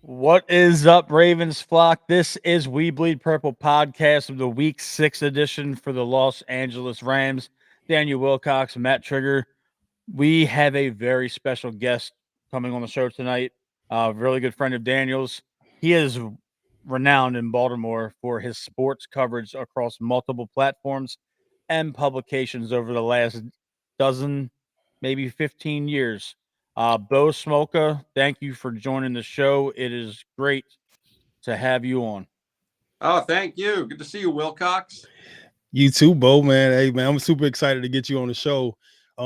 What is up, Ravens flock? This is We Bleed Purple podcast of the Week 6 edition for the Los Angeles Rams. Daniel Wilcox, Matt Trigger. We have a very special guest coming on the show tonight. A really good friend of Daniel's. He is renowned in Baltimore for his sports coverage across multiple platforms and publications over the last dozen, maybe 15 years. Bo Smolka, thank you for joining the show. It is great to have you on. Oh, thank you. Good to see you, Wilcox. You too, Bo, man. Hey, man, I'm super excited to get you on the show.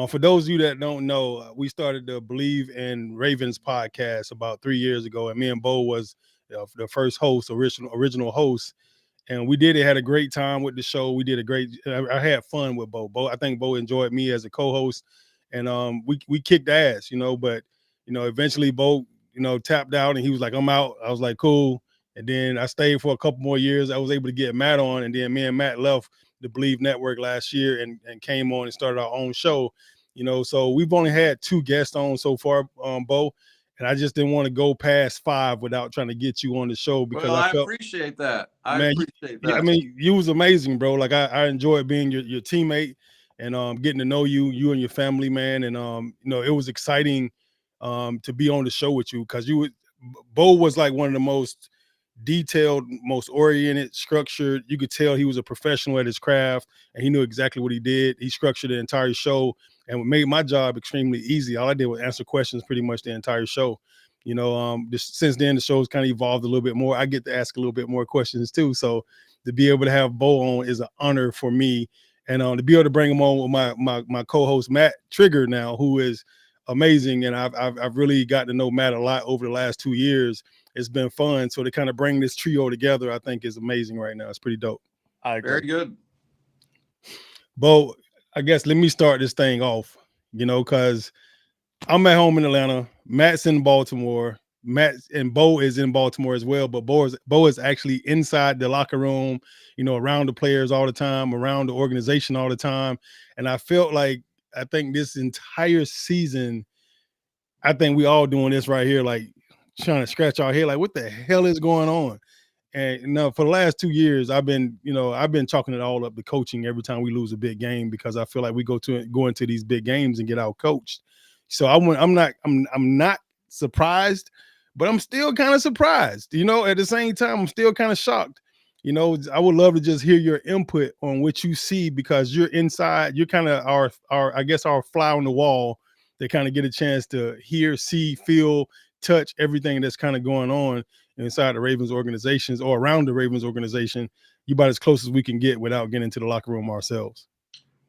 For those of you that don't know, we started the Believe in Ravens podcast about 3 years ago, and me and Bo was the first host, original host, and we did it. Had a great time with the show. We did a great. I had fun with Bo. I think Bo enjoyed me as a co-host, and we kicked ass, But eventually Bo, tapped out, and he was like, "I'm out." I was like, "Cool." And then I stayed for a couple more years. I was able to get Matt on, and then me and Matt left the Believe Network last year and came on and started our own show. So we've only had 2 guests on so far, Bo, and I just didn't want to go past 5 without trying to get you on the show because Well, I I felt, appreciate that. I man, appreciate that. you was amazing, bro. Like I enjoyed being your teammate and getting to know you and your family, man. And it was exciting to be on the show with you because Bo was like one of the most detailed, most oriented, structured. You could tell he was a professional at his craft and he knew exactly what he did. He structured the entire show and made my job extremely easy. All I did was answer questions pretty much the entire show. Since then the show's kind of evolved a little bit more. I get to ask a little bit more questions too. So to be able to have Bo on is an honor for me. And to be able to bring him on with my co-host Matt Trigger now, who is amazing. And I've really gotten to know Matt a lot over the last 2 years. It's been fun. So to kind of bring this trio together, I think is amazing right now. It's pretty dope. I agree. Very good. Bo, I guess let me start this thing off, because I'm at home in Atlanta. Matt's in Baltimore. Matt and Bo is in Baltimore as well, but Bo is actually inside the locker room, around the players all the time, around the organization all the time. And I felt like I think this entire season, I think we all doing this right here, like trying to scratch our head, like what the hell is going on? And for the last 2 years, I've been chalking it all up to coaching every time we lose a big game because I feel like we go into these big games and get out coached. So I'm not surprised, but I'm still kind of surprised. At the same time, I'm still kind of shocked. I would love to just hear your input on what you see because you're inside. You're kind of our fly on the wall to kind of get a chance to hear, see, feel, touch everything that's kind of going on inside the Ravens organizations or around the Ravens organization. You about as close as we can get without getting into the locker room ourselves.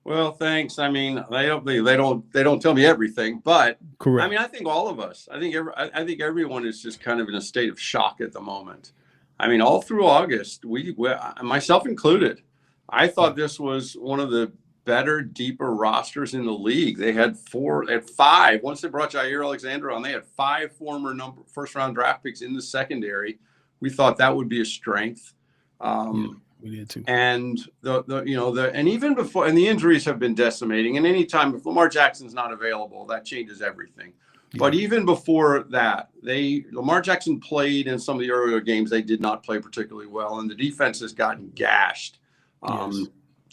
Well, thanks. I mean, they don't tell me everything, but Correct. I mean, I think all of us. I think everyone is just kind of in a state of shock at the moment. I mean, all through August, we myself included, I thought this was one of the better, deeper rosters in the league. They had 5. Once they brought Jair Alexander on, they had 5 former first-round draft picks in the secondary. We thought that would be a strength. We did too. And and even before, and the injuries have been decimating. And anytime if Lamar Jackson's not available, that changes everything. Yeah. But even before that, Lamar Jackson played in some of the earlier games. They did not play particularly well, and the defense has gotten gashed. Yes.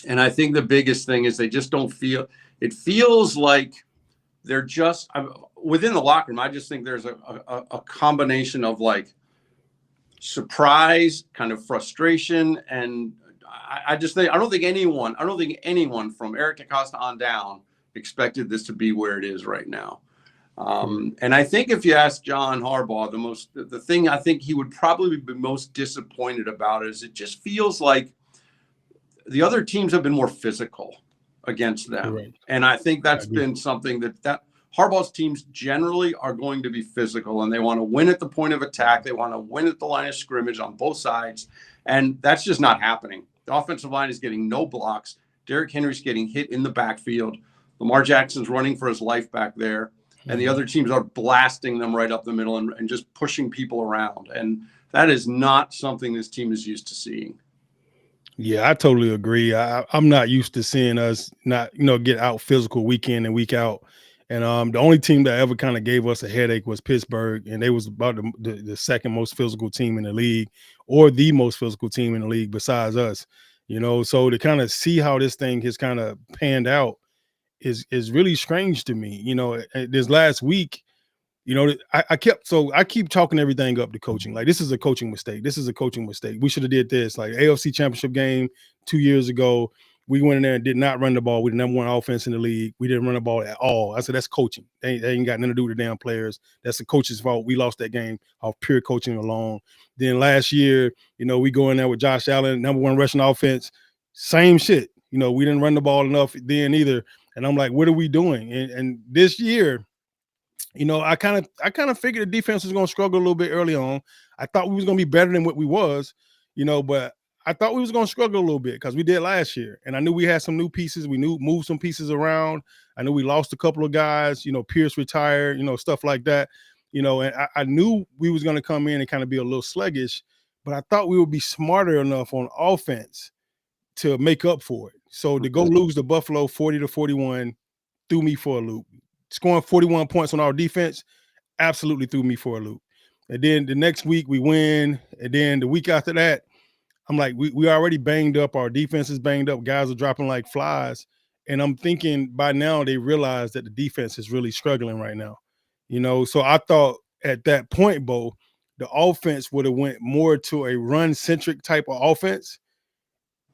And I think the biggest thing is they just don't feel. It feels like they're just within the locker room. I just think there's a combination of like surprise, kind of frustration, and I don't think anyone from Eric DeCosta on down expected this to be where it is right now. And I think if you ask John Harbaugh, the thing I think he would probably be most disappointed about is it just feels like the other teams have been more physical against them. Correct. And I think that's been something that Harbaugh's teams generally are going to be physical, and they want to win at the point of attack. They want to win at the line of scrimmage on both sides. And that's just not happening. The offensive line is getting no blocks. Derrick Henry's getting hit in the backfield. Lamar Jackson's running for his life back there. And the other teams are blasting them right up the middle and just pushing people around. And that is not something this team is used to seeing. Yeah, I totally agree. I'm not used to seeing us not, get out physical week in and week out. And the only team that ever kind of gave us a headache was Pittsburgh, and they was about the second most physical team in the league, or the most physical team in the league besides us. So to kind of see how this thing has kind of panned out is really strange to me. This last week, I keep talking everything up to coaching. Like, this is a coaching mistake. This is a coaching mistake. We should have did this. Like, AFC Championship game 2 years ago, we went in there and did not run the ball. We the number one offense in the league. We didn't run the ball at all. I said, that's coaching. They ain't got nothing to do with the damn players. That's the coach's fault. We lost that game off pure coaching alone. Then last year, we go in there with Josh Allen, number one rushing offense. Same shit. We didn't run the ball enough then either. And I'm like, what are we doing? And this year, I kind of figured the defense was going to struggle a little bit early on. I thought we was going to be better than what we was, but I thought we was going to struggle a little bit because we did last year. And I knew we had some new pieces. We knew moved some pieces around. I knew we lost a couple of guys, Pierce retired, stuff like that, and I knew we was going to come in and kind of be a little sluggish, but I thought we would be smarter enough on offense to make up for it. So to go lose to Buffalo 40-41 threw me for a loop. Scoring 41 points on our defense absolutely threw me for a loop. And then the next week we win. And then the week after that, I'm like, we already banged up. Our defense is banged up. Guys are dropping like flies. And I'm thinking by now they realize that the defense is really struggling right now. So I thought at that point, Bo, the offense would have went more to a run-centric type of offense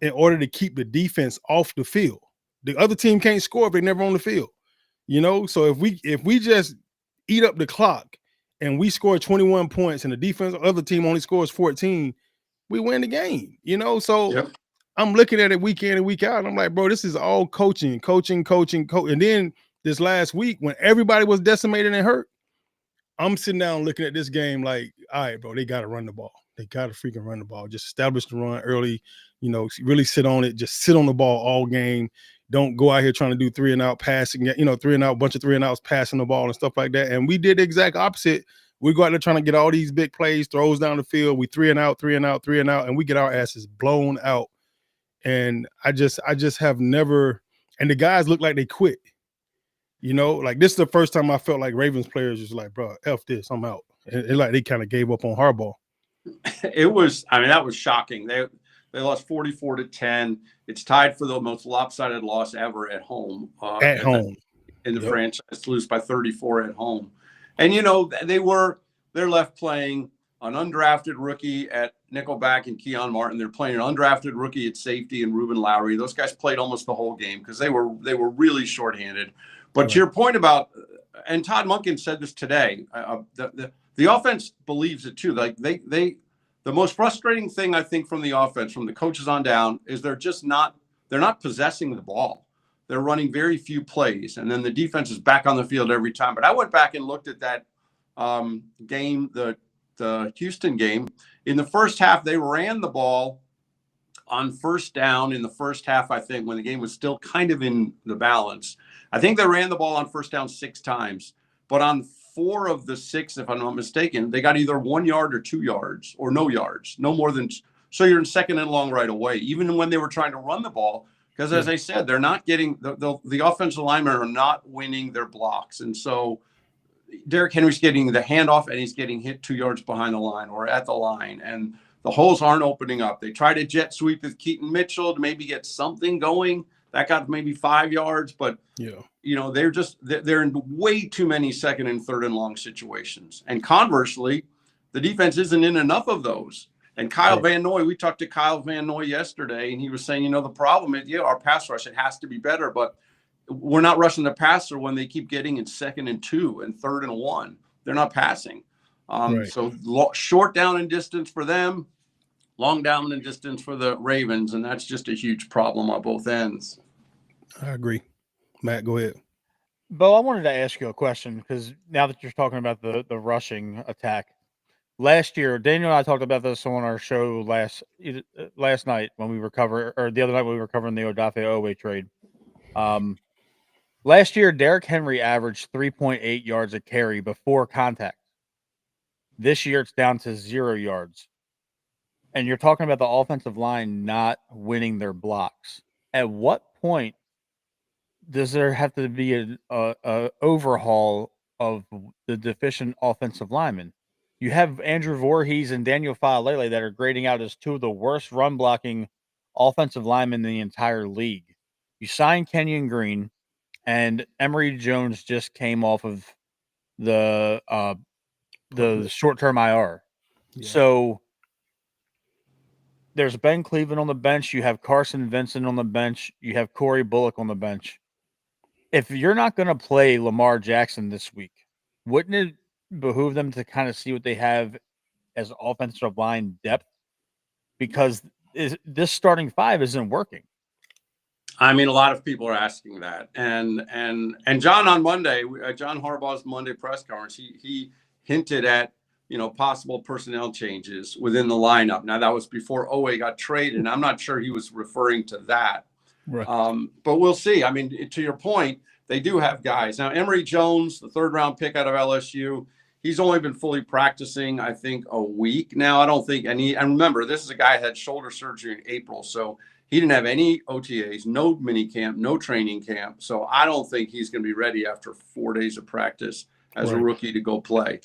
in order to keep the defense off the field. The other team can't score if they're never on the field. So if we just eat up the clock and we score 21 points and the defense other team only scores 14, we win the game. So yep. I'm looking at it week in and week out, and I'm like, bro, this is all coaching. And then this last week when everybody was decimated and hurt, I'm sitting down looking at this game like, all right, bro, they got to run the ball. They got to freaking run the ball. Just establish the run early, really sit on it. Just sit on the ball all game. Don't go out here trying to do 3-and-out passing, 3-and-out, bunch of 3-and-outs, passing the ball and stuff like that. And we did the exact opposite. We go out there trying to get all these big plays, throws down the field. We 3-and-out, and we get our asses blown out. And I just have never, and the guys look like they quit. Like this is the first time I felt like Ravens players was like, bro, F this, I'm out. And like they kind of gave up on Harbaugh. That was shocking. They lost 44-10. It's tied for the most lopsided loss ever at home. In the franchise, to lose by 34 at home. And, they're left playing an undrafted rookie at nickelback and Keon Martin. They're playing an undrafted rookie at safety and Ruben Lowry. Those guys played almost the whole game because they were really shorthanded. But to your point about, and Todd Monken said this today, the offense believes it too. Like the most frustrating thing I think from the offense, from the coaches on down, is they're not possessing the ball. They're running very few plays, and then the defense is back on the field every time. But I went back and looked at that game, the Houston game. In the first half, they ran the ball on first down in the first half, I think, when the game was still kind of in the balance. I think they ran the ball on first down 6 times, but on 4 of the 6, if I'm not mistaken, they got either 1 yard or 2 yards or no yards, no more than. So you're in second and long right away, even when they were trying to run the ball, because as I said, they're not getting the offensive linemen are not winning their blocks. And so Derrick Henry's getting the handoff and he's getting hit 2 yards behind the line or at the line. And the holes aren't opening up. They try to jet sweep with Keaton Mitchell to maybe get something going. That got maybe 5 yards, but they're in way too many second and third and long situations. And conversely, the defense isn't in enough of those. And Kyle Van Noy, we talked to Kyle Van Noy yesterday, and he was saying, the problem is, our pass rush, it has to be better, but we're not rushing the passer when they keep getting in 2nd and 2 and 3rd and 1. They're not passing. So short down and distance for them, long down and distance for the Ravens, and that's just a huge problem on both ends. I agree. Matt, go ahead. Bo, I wanted to ask you a question because now that you're talking about the rushing attack, last year, Daniel and I talked about this on our show last night when we were covering, or the other night when we were covering the Odafe Owe trade. Last year, Derrick Henry averaged 3.8 yards a carry before contact. This year, it's down to 0 yards. And you're talking about the offensive line not winning their blocks. At what point does there have to be a overhaul of the deficient offensive linemen? You have Andrew Voorhees and Daniel Faalele that are grading out as two of the worst run blocking offensive linemen in the entire league. You signed Kenyon Green, and Emory Jones just came off of the short term IR. Yeah. So there's Ben Cleveland on the bench. You have Carson Vincent on the bench. You have Corey Bullock on the bench. If you're not going to play Lamar Jackson this week, wouldn't it behoove them to kind of see what they have as offensive line depth? Because this starting five isn't working. I mean, a lot of people are asking that, and John on Monday, John Harbaugh's Monday press conference, he hinted at possible personnel changes within the lineup. Now that was before Owe got traded, and I'm not sure he was referring to that. Right. But we'll see. I mean, to your point, they do have guys now. Emory Jones, the 3rd round pick out of LSU. He's only been fully practicing, I think, a week now. I don't think any. And remember, this is a guy that had shoulder surgery in April, so he didn't have any OTAs, no mini camp, no training camp. So I don't think he's going to be ready after 4 days of practice as a rookie to go play.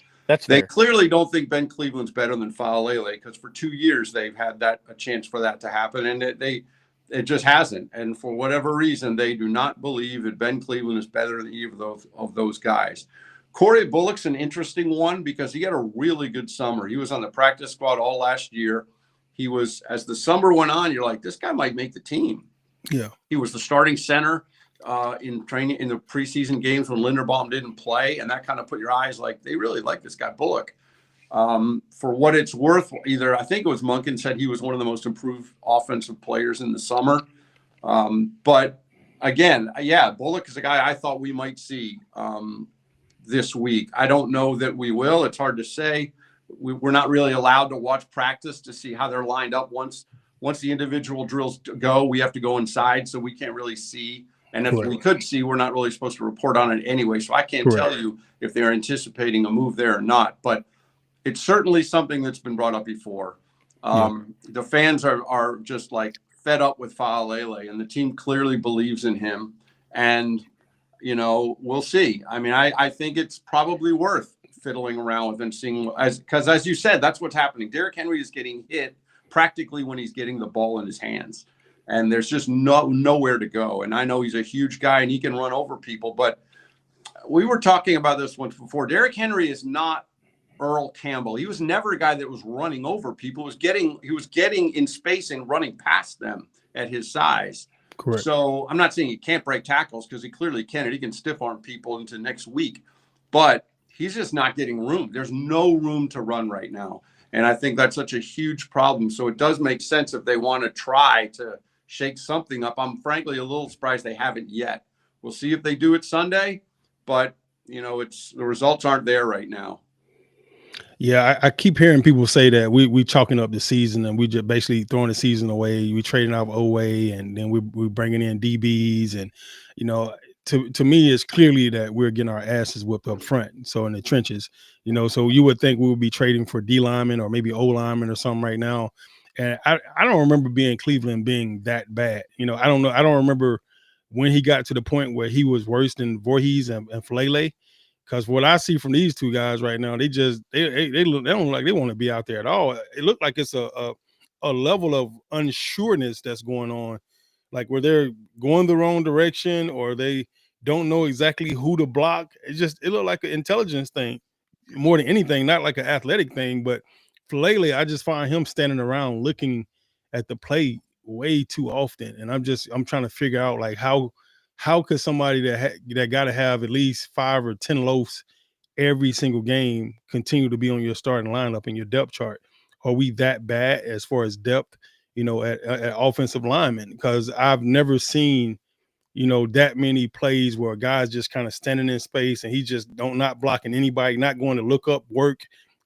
They clearly don't think Ben Cleveland's better than Faalele, because for 2 years they've had a chance for that to happen, and it just hasn't. And for whatever reason, they do not believe that Ben Cleveland is better than either of those guys. Corey Bullock's an interesting one because he had a really good summer. He was on the practice squad all last year. He was, as the summer went on, you're like, this guy might make the team. Yeah. He was the starting center in training in the preseason games when Linderbaum didn't play. And that kind of put your eyes like, they really like this guy Bullock. For what it's worth, I think it was Munkin said he was one of the most improved offensive players in the summer. But again, Bullock is a guy I thought we might see this week. I don't know that we will. It's hard to say. We're not really allowed to watch practice to see how they're lined up. Once the individual drills go, we have to go inside, so we can't really see. And if we could see, we're not really supposed to report on it anyway. So I can't tell you if they're anticipating a move there or not. But it's certainly something that's been brought up before. The fans are just like fed up with Faalele, and the team clearly believes in him. And we'll see. I mean, I think it's probably worth fiddling around with and seeing, because as you said, that's what's happening. Derrick Henry is getting hit practically when he's getting the ball in his hands, and there's just nowhere to go. And I know he's a huge guy and he can run over people, but we were talking about this once before. Derrick Henry is not Earl Campbell. He was never a guy that was running over people. He was getting in space and running past them at his size. Correct. So I'm not saying he can't break tackles, because he clearly can, and he can stiff arm people into next week, but he's just not getting room. There's no room to run right now. And I think that's such a huge problem. So it does make sense if they want to try to shake something up. I'm frankly a little surprised they haven't yet. We'll see if they do it Sunday, but the results aren't there right now. Yeah, I keep hearing people say that we chalking up the season and we just basically throwing the season away. We trading out Owe, and then we bringing in DBs, and to me, it's clearly that we're getting our asses whipped up front. So in the trenches, so you would think we would be trading for D lineman or maybe O lineman or something right now. And I don't remember Cleveland being that bad. I don't know. I don't remember when he got to the point where he was worse than Voorhees and Faalele. Because what I see from these two guys right now, they don't look like they want to be out there at all. It looked like it's a level of unsureness that's going on, like where they're going the wrong direction or they don't know exactly who to block. It looked like an intelligence thing more than anything, not like an athletic thing. But lately, I just find him standing around looking at the play way too often, and I'm trying to figure out like how could somebody that got to have at least 5 or 10 loafs every single game continue to be on your starting lineup in your depth chart? Are we that bad as far as depth, at offensive linemen? Because I've never seen, that many plays where a guy's just kind of standing in space and he's just not blocking anybody, not going to look up, work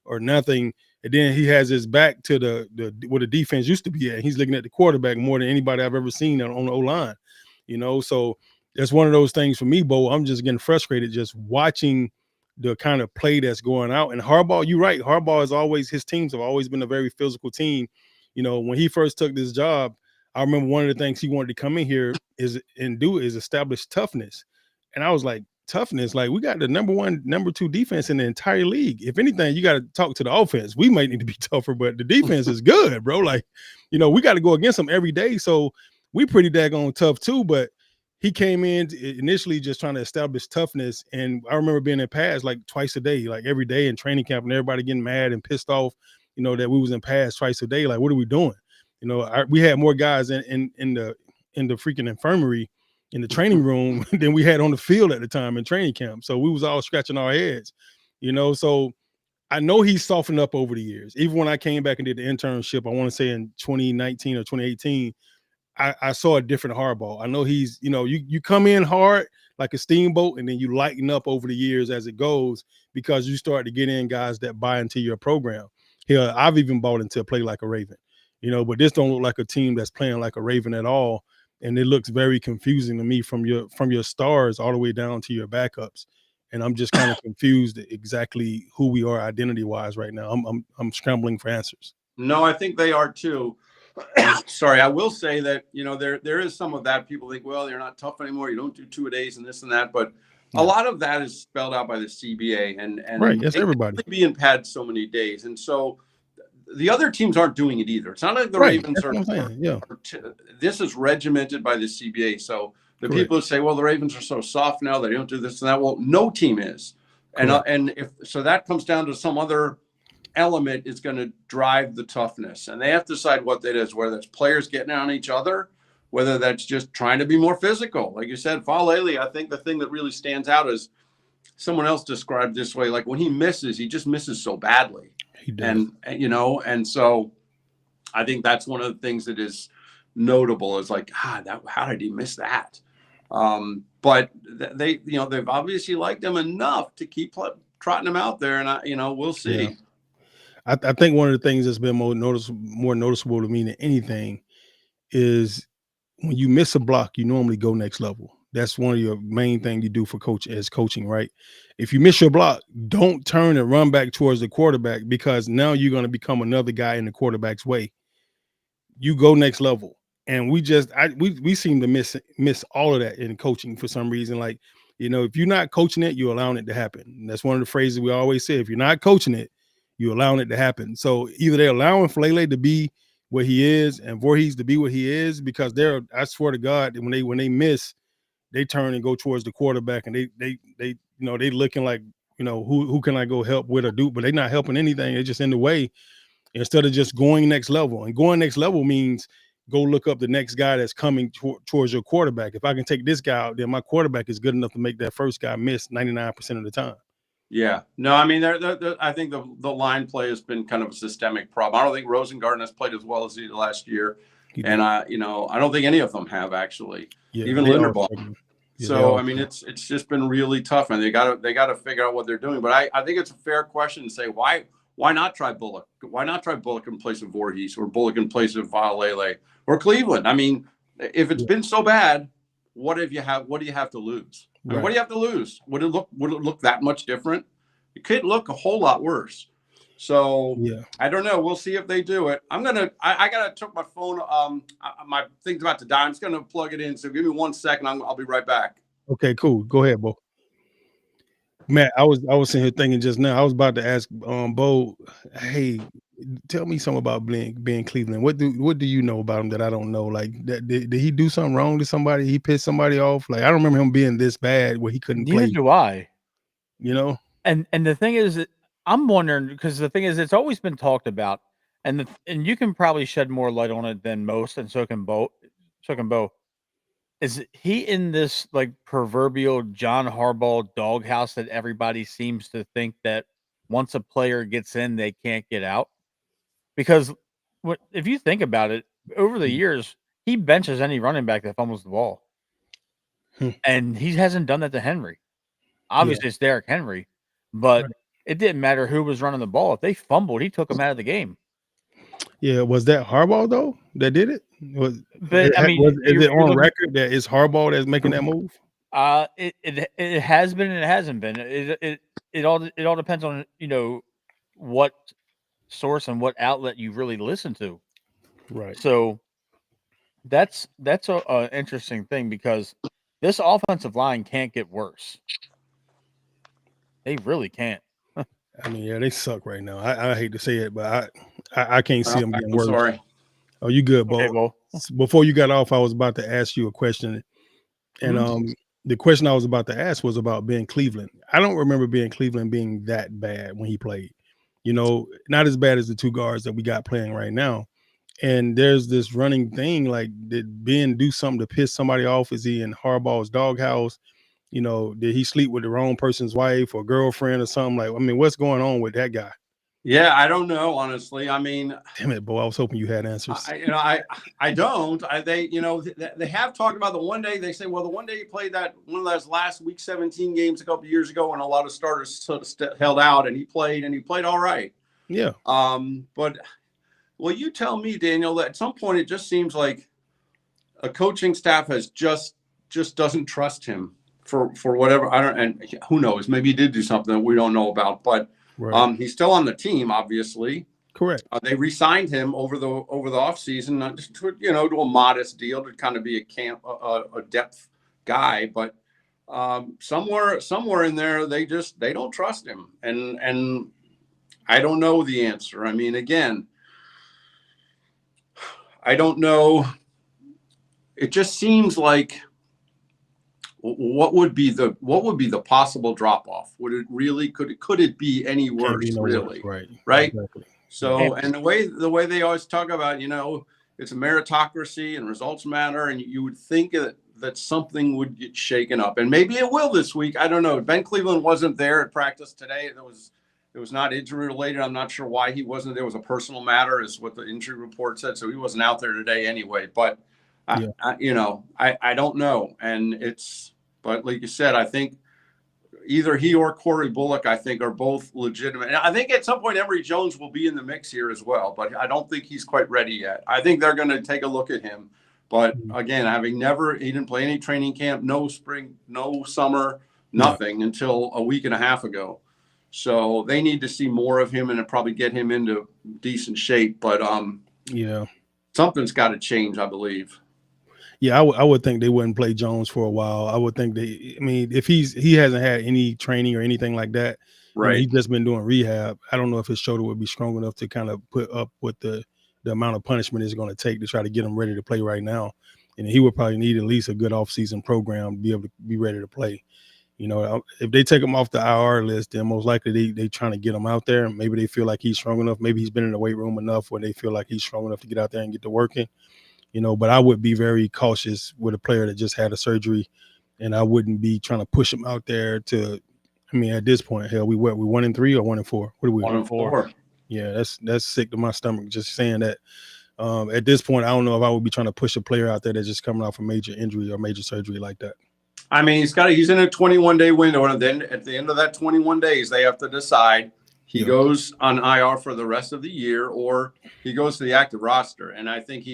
or nothing. And then he has his back to the where the defense used to be at. He's looking at the quarterback more than anybody I've ever seen on the O-line, so that's one of those things for me, Bo. I'm just getting frustrated just watching the kind of play that's going out. And Harbaugh, you're right. Harbaugh his teams have always been a very physical team. When he first took this job, I remember one of the things he wanted to come in here is establish toughness. And I was like, toughness? Like, we got the number 1, number 2 defense in the entire league. If anything, you got to talk to the offense. We might need to be tougher, but the defense is good, bro. Like, we got to go against them every day. So we pretty daggone tough too. But he came in initially just trying to establish toughness. And I remember being in pads like twice a day, like every day in training camp, and everybody getting mad and pissed off, that we was in pads twice a day. Like, what are we doing? We had more guys in the freaking infirmary in the training room than we had on the field at the time in training camp. So we was all scratching our heads, so I know he's softened up over the years. Even when I came back and did the internship, I want to say in 2019 or 2018, I saw a different Harbaugh. I know he's, you come in hard like a steamboat, and then you lighten up over the years as it goes, because you start to get in guys that buy into your program. Here, I've even bought into play like a Raven, but this don't look like a team that's playing like a Raven at all. And it looks very confusing to me from your stars all the way down to your backups. And I'm just kind of confused exactly who we are identity wise right now. I'm scrambling for answers. No, I think they are too. Sorry, I will say that, there is some of that. People think, well, you're not tough anymore. You don't do 2-a-days and this and that. But a lot of that is spelled out by the CBA. And right, that's everybody. Be in pads so many days. And so the other teams aren't doing it either. It's not like the right, Ravens are this is regimented by the CBA. So the Correct. people who say, well, the Ravens are so soft now, they don't do this and that. Well, no team is. And if so, that comes down to some other element is going to drive the toughness, and they have to decide what that is, whether it's players getting on each other, whether that's just trying to be more physical. Like you said, Falele, I think the thing that really stands out is someone else described this way, like when he misses, he just misses so badly. He does. And so I think that's one of the things that is notable, is like, how did he miss that? But they've obviously liked him enough to keep trotting him out there, and we'll see. Yeah. I think one of the things that's been more noticeable to me than anything is when you miss a block, you normally go next level. That's one of your main things you do for coaching, right? If you miss your block, don't turn and run back towards the quarterback, because now you're going to become another guy in the quarterback's way. You go next level. And we seem to miss all of that in coaching for some reason. Like, if you're not coaching it, you're allowing it to happen. And that's one of the phrases we always say. If you're not coaching it, you're allowing it to happen. So either they're allowing Falele to be what he is and Voorhees to be what he is, because I swear to God, when they miss, they turn and go towards the quarterback, and they looking like, who can I go help with or do, but they're not helping anything. They're just in the way, instead of just going next level. And going next level means go look up the next guy that's coming towards your quarterback. If I can take this guy out, then my quarterback is good enough to make that first guy miss 99% of the time. Yeah, no, I mean, I think the line play has been kind of a systemic problem. I don't think Rosengarten has played as well as he did last year, and I don't think any of them have actually, even Linderbaum. Yeah, so I mean, it's just been really tough, and they got to figure out what they're doing. But I think it's a fair question to say, why not try Bullock? Why not try Bullock in place of Voorhees, or Bullock in place of Falele, or Cleveland? I mean, if it's been so bad, what do you have to lose? I mean, what do you have to lose? Would it look that much different? It could look a whole lot worse. So I don't know. We'll see if they do it. I gotta took my phone. My thing's about to die. I'm just gonna plug it in. So give me 1 second. I'll be right back. Okay, cool. Go ahead, Bo. Matt, I was sitting here thinking just now. I was about to ask Bo, hey, tell me something about being Cleveland. What do you know about him that I don't know? Like, did he do something wrong to somebody? He pissed somebody off? Like, I don't remember him being this bad where he couldn't play. Neither do I. And the thing is, I'm wondering, because the thing is, it's always been talked about, and you can probably shed more light on it than most, and so can Bo. Is he in this like proverbial John Harbaugh doghouse that everybody seems to think that once a player gets in, they can't get out? Because if you think about it, over the years, he benches any running back that fumbles the ball. And he hasn't done that to Henry. Obviously, it's Derrick Henry, but it didn't matter who was running the ball. If they fumbled, he took them out of the game. Yeah, was that Harbaugh though that did it? Is it on record that it's Harbaugh that's making that move? It has been and it hasn't been. It all depends on what source and what outlet you really listen to. Right. So That's a interesting thing because this offensive line can't get worse. They really can't. I mean, yeah, they suck right now. I hate to say it, but I can't see them getting I'm worse. sorry. Oh, you good, Okay, Bo? well, Before you got off, I was about to ask you a question, and Mhm. the question I was about to ask was about Ben Cleveland. I don't remember Ben Cleveland being that bad when he played. You know, not as bad as the two guards that we got playing right now. And there's this running thing like, did Ben do something to piss somebody off? Is he in Harbaugh's doghouse? You know, did he sleep with the wrong person's wife or girlfriend or something? Like, I mean, what's going on with that guy? Yeah, I don't know, honestly. I mean, Damn it, Bo. I was hoping you had answers. I don't. They, they have talked about the one day they say, well, the one day he played that one of those last week 17 games a couple of years ago, and a lot of starters sort of held out, and he played all right. Yeah. But well, you tell me, Daniel, that at some point it just seems like a coaching staff has just doesn't trust him for whatever. I don't, and who knows? Maybe he did do something that we don't know about, but Right. he's still on the team, obviously. Correct. They re-signed him over the offseason, not just to, to a modest deal to kind of be a depth guy, but somewhere in there they don't trust him, and I don't know the answer. I mean, again, I don't know. It just seems like what would be the possible drop off? Would it really could it be any Can't be worse? no worse. Really, Right. right? Exactly. So, and the way they always talk about, it's a meritocracy and results matter, and you would think that something would get shaken up, and maybe it will this week. I don't know. Ben Cleveland wasn't there at practice today. It was not injury related. I'm not sure why he wasn't. There was a personal matter, is what the injury report said. So he wasn't out there today anyway. But Yeah. I don't know, and but like you said, I think either he or Corey Bullock, I think, are both legitimate. And I think at some point Emory Jones will be in the mix here as well, but I don't think he's quite ready yet. I think they're going to take a look at him. But again, he didn't play any training camp, no spring, no summer, nothing until a week and a half ago. So they need to see more of him and probably get him into decent shape. But Yeah. something's got to change, I believe. Yeah, I would think they wouldn't play Jones for a while. I would think I mean, if he hasn't had any training or anything like that, Right. he's just been doing rehab. I don't know if his shoulder would be strong enough to kind of put up with the amount of punishment it's going to take to try to get him ready to play right now. And he would probably need at least a good offseason program to be able to be ready to play. If they take him off the IR list, then most likely they trying to get him out there. Maybe they feel like he's strong enough. Maybe he's been in the weight room enough where they feel like he's strong enough to get out there and get to working. But I would be very cautious with a player that just had a surgery, and I wouldn't be trying to push him out there I mean, at this point, hell, we 1-3 or 1-4? What are we? 1-4. Yeah, that's sick to my stomach just saying that. At this point, I don't know if I would be trying to push a player out there that's just coming off a major injury or major surgery like that. I mean, he's in a 21-day window, and then at the end of that 21 days, they have to decide he goes on IR for the rest of the year or he goes to the active roster. And I think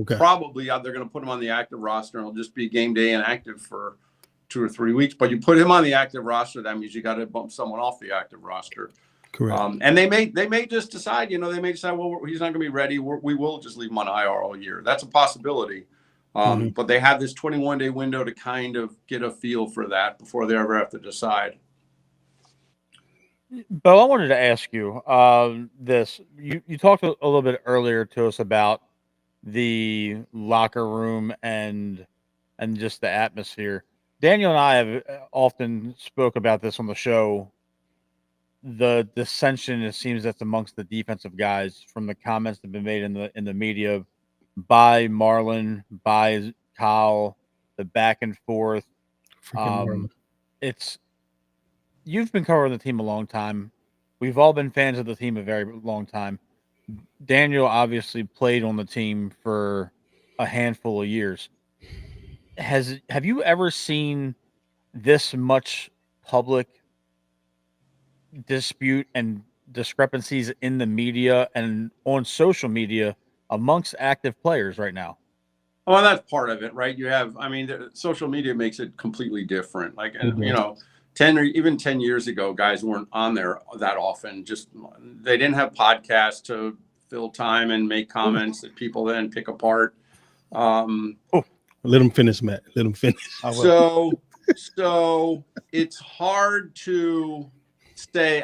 probably they're going to put him on the active roster, and he'll just be game day inactive for 2 or 3 weeks. But you put him on the active roster, that means you got to bump someone off the active roster. Correct. And they may just decide, they may decide, well, he's not going to be ready. We will just leave him on IR all year. That's a possibility. But they have this 21-day window to kind of get a feel for that before they ever have to decide. Bo, I wanted to ask you this. You talked a little bit earlier to us about the locker room and just the atmosphere. Daniel and I have often spoke about this on the show. The dissension, it seems, that's amongst the defensive guys from the comments that have been made in the media by Marlon, by Kyle, the back and forth. It's You've been covering the team a long time. We've all been fans of the team a very long time. Daniel obviously played on the team for a handful of years. Have you ever seen this much public dispute and discrepancies in the media and on social media amongst active players right now? Well, that's part of it, right? Social media makes it completely different. Like, and 10 or even 10 years ago, guys weren't on there that often. Just they didn't have podcasts to fill time and make comments that people then pick apart. Let him finish, Matt. Let him finish. So it's hard to say.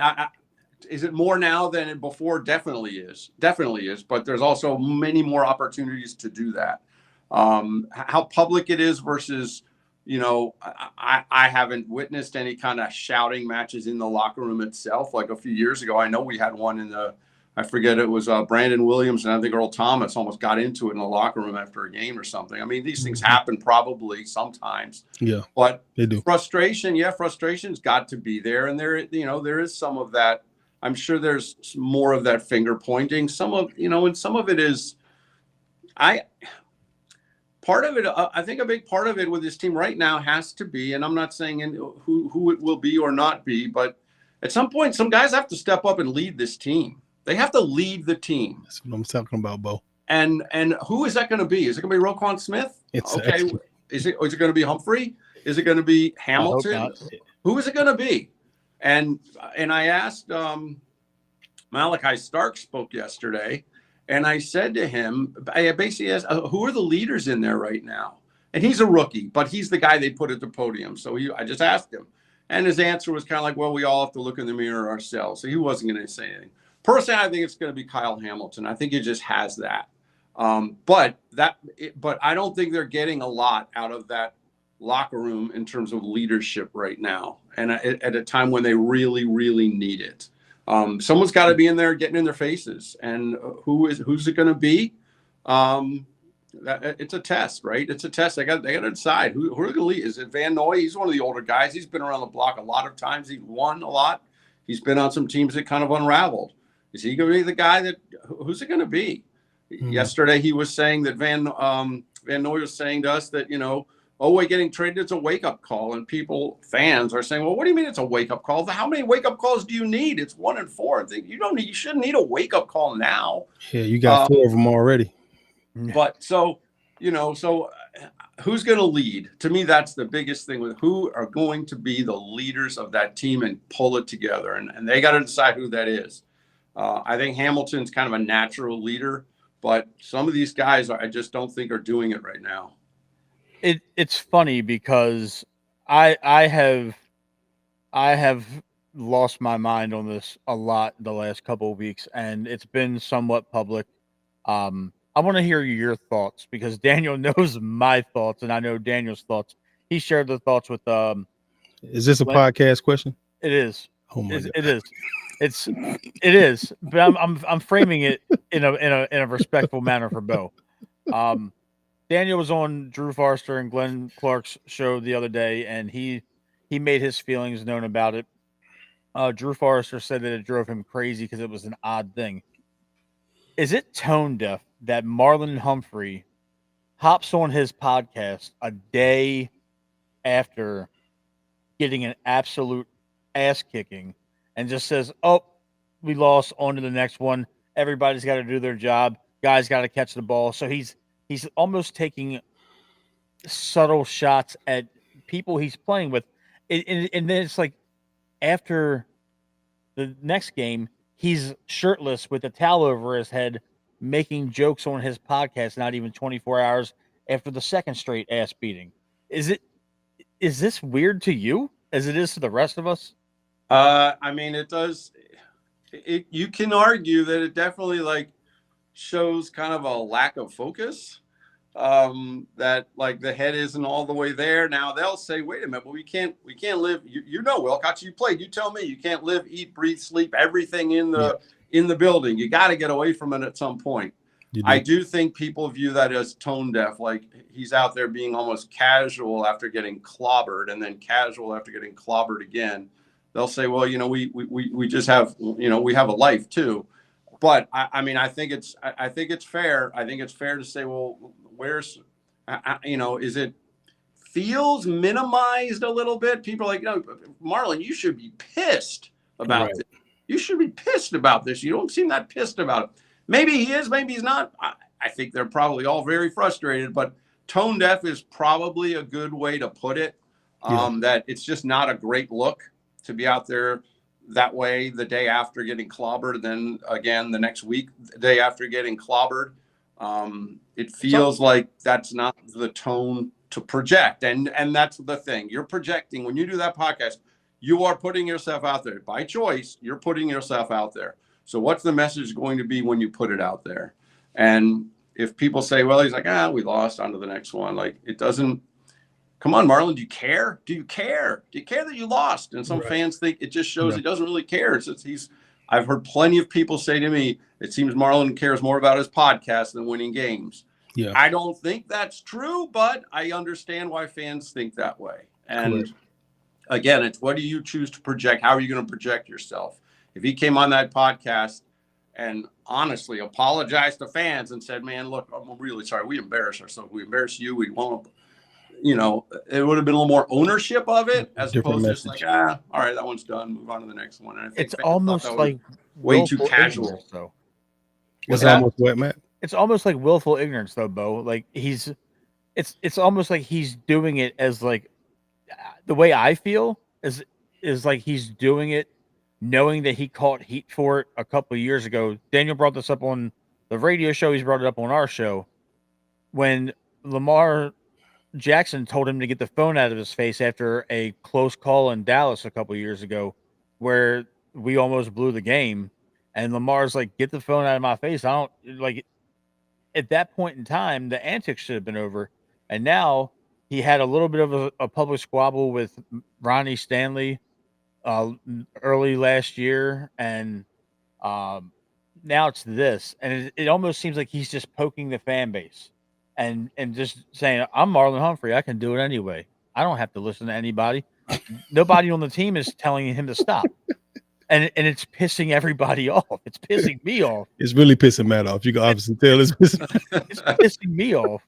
Is it more now than it before? Definitely is. But there's also many more opportunities to do that. How public it is versus, I haven't witnessed any kind of shouting matches in the locker room itself. Like a few years ago, I know we had one I forget, it was Brandon Williams and I think Earl Thomas almost got into it in the locker room after a game or something. I mean, these things happen probably sometimes. Yeah, but they do. Frustration's got to be there, and there is some of that. I'm sure there's more of that finger pointing. Some of and some of it is, part of it. I think a big part of it with this team right now has to be, and I'm not saying who it will be or not be, but at some point, some guys have to step up and lead this team. They have to lead the team. That's what I'm talking about, Bo. And who is that going to be? Is it going to be Roquan Smith? Exactly. Okay. Is it going to be Humphrey? Is it going to be Hamilton? Who is it going to be? And I asked Malachi Stark spoke yesterday, and I said to him, I basically asked, who are the leaders in there right now? And he's a rookie, but he's the guy they put at the podium. So I just asked him, and his answer was kind of like, well, we all have to look in the mirror ourselves. So he wasn't going to say anything. Personally, I think it's going to be Kyle Hamilton. I think he just has that. But I don't think they're getting a lot out of that locker room in terms of leadership right now, and at a time when they really, really need it. Someone's got to be in there getting in their faces, and who's it going to be? It's a test, right? It's a test. They got to decide who are going to lead. Is it Van Noy? He's one of the older guys. He's been around the block a lot of times. He's won a lot. He's been on some teams that kind of unraveled. Is he going to be the guy who's it going to be? Mm-hmm. Yesterday, he was saying that Van Noy was saying to us that, we're getting traded. It's a wake-up call. And fans are saying, well, what do you mean it's a wake-up call? How many wake-up calls do you need? It's 1 and 4. You shouldn't need a wake-up call now. Yeah, you got 4 of them already. But so who's going to lead? To me, that's the biggest thing. With who are going to be the leaders of that team and pull it together. And they got to decide who that is. I think Hamilton's kind of a natural leader, but some of these guys I just don't think are doing it right now. It's funny because I have lost my mind on this a lot the last couple of weeks, and it's been somewhat public. I want to hear your thoughts because Daniel knows my thoughts, and I know Daniel's thoughts. He shared the thoughts with. Is this a podcast question? It is. Oh my God. It is. It is. But I'm framing it in a respectful manner for Bo. Daniel was on Drew Forrester and Glenn Clark's show the other day, and he made his feelings known about it. Drew Forrester said that it drove him crazy because it was an odd thing. Is it tone deaf that Marlon Humphrey hops on his podcast a day after getting an absolute ass kicking and just says, oh, we lost, on to the next one. Everybody's got to do their job. Guys got to catch the ball. So he's almost taking subtle shots at people he's playing with. And then it's like after the next game, he's shirtless with a towel over his head, making jokes on his podcast, not even 24 hours after the second straight ass beating. Is this weird to you as it is to the rest of us? I mean, it does. You can argue that it definitely shows kind of a lack of focus. That the head isn't all the way there. Now they'll say, wait a minute, well, we can't live. Wilcox, you played. You tell me, you can't live, eat, breathe, sleep, everything in the building. You got to get away from it at some point. I do think people view that as tone deaf. Like he's out there being almost casual after getting clobbered, and then casual after getting clobbered again. They'll say, well, we just have, we have a life too. But I mean, I think it's fair. I think it's fair to say, well, where's, is it feels minimized a little bit? People are like, Marlon, you should be pissed about this. You should be pissed about this. You don't seem that pissed about it. Maybe he is, maybe he's not. I think they're probably all very frustrated, but tone deaf is probably a good way to put it. That it's just not a great look to be out there that way the day after getting clobbered, then again the next week, the day after getting clobbered. It feels like that's not the tone to project. And that's the thing. You're projecting when you do that podcast, you are putting yourself out there by choice. You're putting yourself out there. So what's the message going to be when you put it out there? And if people say, well, he's like, we lost, on to the next one. Like, it doesn't, come on, Marlon, do you care? Do you care? Do you care that you lost? And some fans think it just shows he doesn't really care. I've heard plenty of people say to me, it seems Marlon cares more about his podcast than winning games. Yeah. I don't think that's true, but I understand why fans think that way. And again, it's what do you choose to project? How are you going to project yourself? If he came on that podcast and honestly apologized to fans and said, man, look, I'm really sorry. We embarrassed ourselves. We embarrassed you. We won't, it would have been a little more ownership of it as opposed to just like, all right, that one's done. Move on to the next one. And I think it's almost like way too casual. So it's almost what, Matt? It's almost like willful ignorance, though, Bo. Like it's almost like he's doing it as like the way I feel is like he's doing it knowing that he caught heat for it a couple of years ago. Daniel brought this up on the radio show. He's brought it up on our show when Lamar Jackson told him to get the phone out of his face after a close call in Dallas a couple of years ago where we almost blew the game. And Lamar's like, get the phone out of my face. I don't like at that point in time, the antics should have been over. And now he had a little bit of a public squabble with Ronnie Stanley early last year. And now it's this. And it almost seems like he's just poking the fan base and just saying, I'm Marlon Humphrey. I can do it anyway. I don't have to listen to anybody. Nobody on the team is telling him to stop. And it's pissing everybody off. It's pissing me off. It's really pissing Matt off. You can obviously tell it's pissing me off.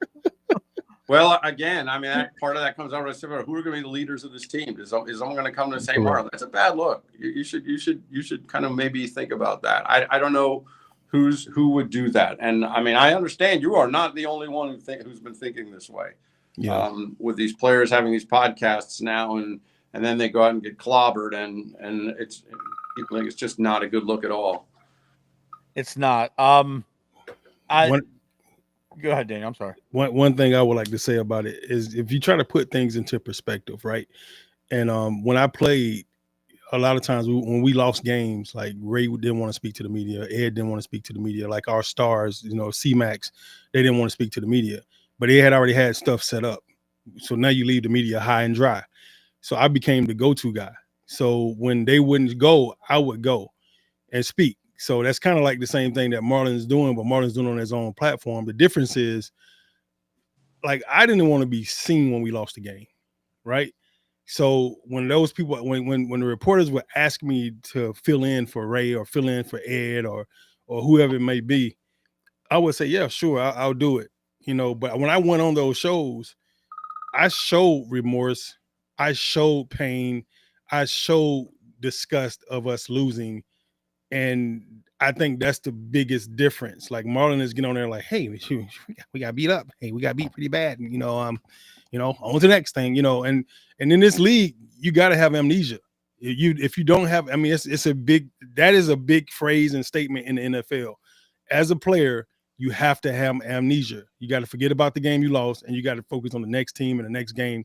Well, again, I mean, part of that comes out of who are going to be the leaders of this team? Is someone going to come and say, Marlon, that's a bad look. You should kind of maybe think about that. I don't know who would do that. And I mean, I understand you are not the only one who's been thinking this way. Yeah. With these players having these podcasts now, and then they go out and get clobbered, and people think it's just not a good look at all. It's not. Go ahead, Daniel. I'm sorry. One thing I would like to say about it is if you try to put things into perspective, right? And when I played, a lot of times when we lost games, like Ray didn't want to speak to the media, Ed didn't want to speak to the media, like our stars, C-Max, they didn't want to speak to the media, but they had already had stuff set up. So now you leave the media high and dry. So I became the go-to guy. So when they wouldn't go, I would go and speak. So that's kind of like the same thing that Marlon's doing, but Marlon's doing on his own platform. The difference is, like, I didn't want to be seen when we lost the game, right? So when those people, when the reporters would ask me to fill in for Ray or fill in for Ed or whoever it may be, I would say, yeah, sure, I'll do it. But when I went on those shows, I showed remorse, I showed pain, I showed disgust of us losing. And I think that's the biggest difference. Like Marlon is getting on there like, hey, we got beat up. Hey, we got beat pretty bad. And, on to the next thing, and in this league, you got to have amnesia. If you don't have, I mean, that is a big phrase and statement in the NFL. As a player, you have to have amnesia. You got to forget about the game you lost, and you got to focus on the next team and the next game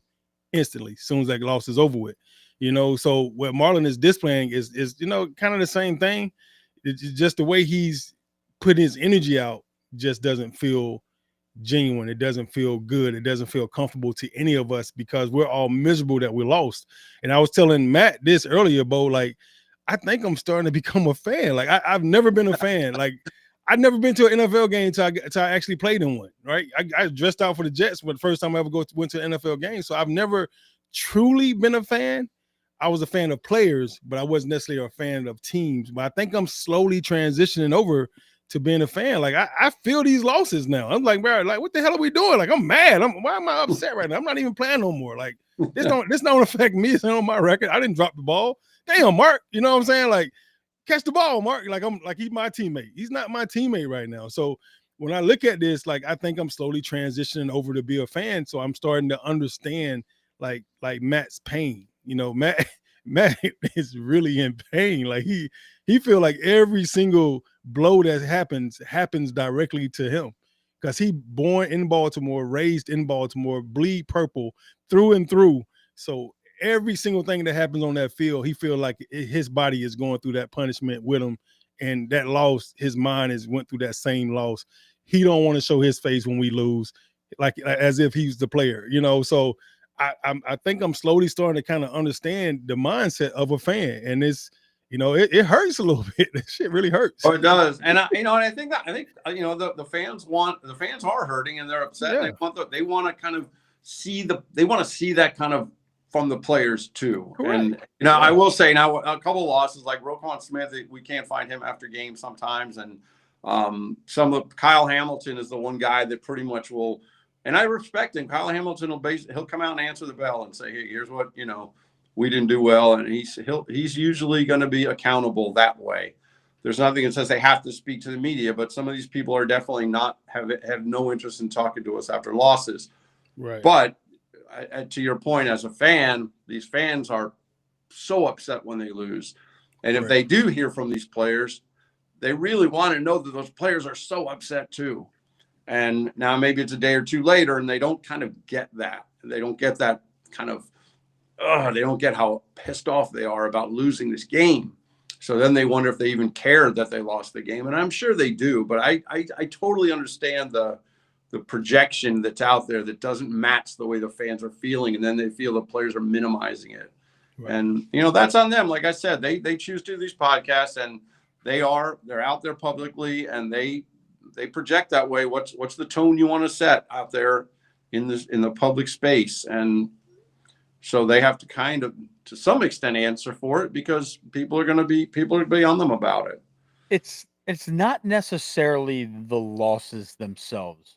instantly, as soon as that loss is over with. So what Marlon is displaying is kind of the same thing. It's just the way he's putting his energy out just doesn't feel genuine. It doesn't feel good. It doesn't feel comfortable to any of us because we're all miserable that we lost. And I was telling Matt this earlier, Bo, like, I think I'm starting to become a fan. Like I've never been a fan. Like I've never been to an NFL game until I actually played in one, right? I dressed out for the Jets for the first time I ever went to an NFL game. So I've never truly been a fan. I was a fan of players, but I wasn't necessarily a fan of teams. But I think I'm slowly transitioning over to being a fan. Like I feel these losses now. I'm like, bro, like what the hell are we doing? Like I'm mad. Why am I upset right now? I'm not even playing no more. Like this don't affect me. It's not on my record. I didn't drop the ball. Damn, Mark. You know what I'm saying? Like catch the ball, Mark. Like he's my teammate. He's not my teammate right now. So when I look at this, like I think I'm slowly transitioning over to be a fan. So I'm starting to understand like Matt's pain. Matt is really in pain. Like he feel like every single blow that happens directly to him because he born in Baltimore, raised in Baltimore, bleed purple through and through. So every single thing that happens on that field, he feel like his body is going through that punishment with him, and that loss, his mind is went through that same loss. He don't want to show his face when we lose, like as if he's the player, you know. So I think I'm slowly starting to kind of understand the mindset of a fan, and it's, you know, it hurts a little bit. That shit really hurts. Oh, it does, and and I think the fans are hurting and they're upset. Yeah. And they want to kind of see that kind of from the players too. Correct. And I will say now a couple of losses like Roquan Smith, we can't find him after games sometimes, and Kyle Hamilton is the one guy that pretty much will, and I respect him. Kyle Hamilton he'll come out and answer the bell and say, hey, here's what we didn't do well, and he's usually going to be accountable that way. There's nothing that says they have to speak to the media, but some of these people are definitely not have no interest in talking to us after losses. Right. But to your point, as a fan, these fans are so upset when they lose. And if they do hear from these players, they really want to know that those players are so upset too. And now maybe it's a day or two later and they don't kind of get that. They don't get that kind of, they don't get how pissed off they are about losing this game. So then they wonder if they even care that they lost the game. And I'm sure they do, but I totally understand the projection that's out there that doesn't match the way the fans are feeling. And then they feel the players are minimizing it. Right. And, that's on them. Like I said, they choose to do these podcasts and they're out there publicly and they project that way. What's the tone you want to set out there in the public space? And so they have to kind of, to some extent, answer for it because people are going to be on them about it. It's not necessarily the losses themselves.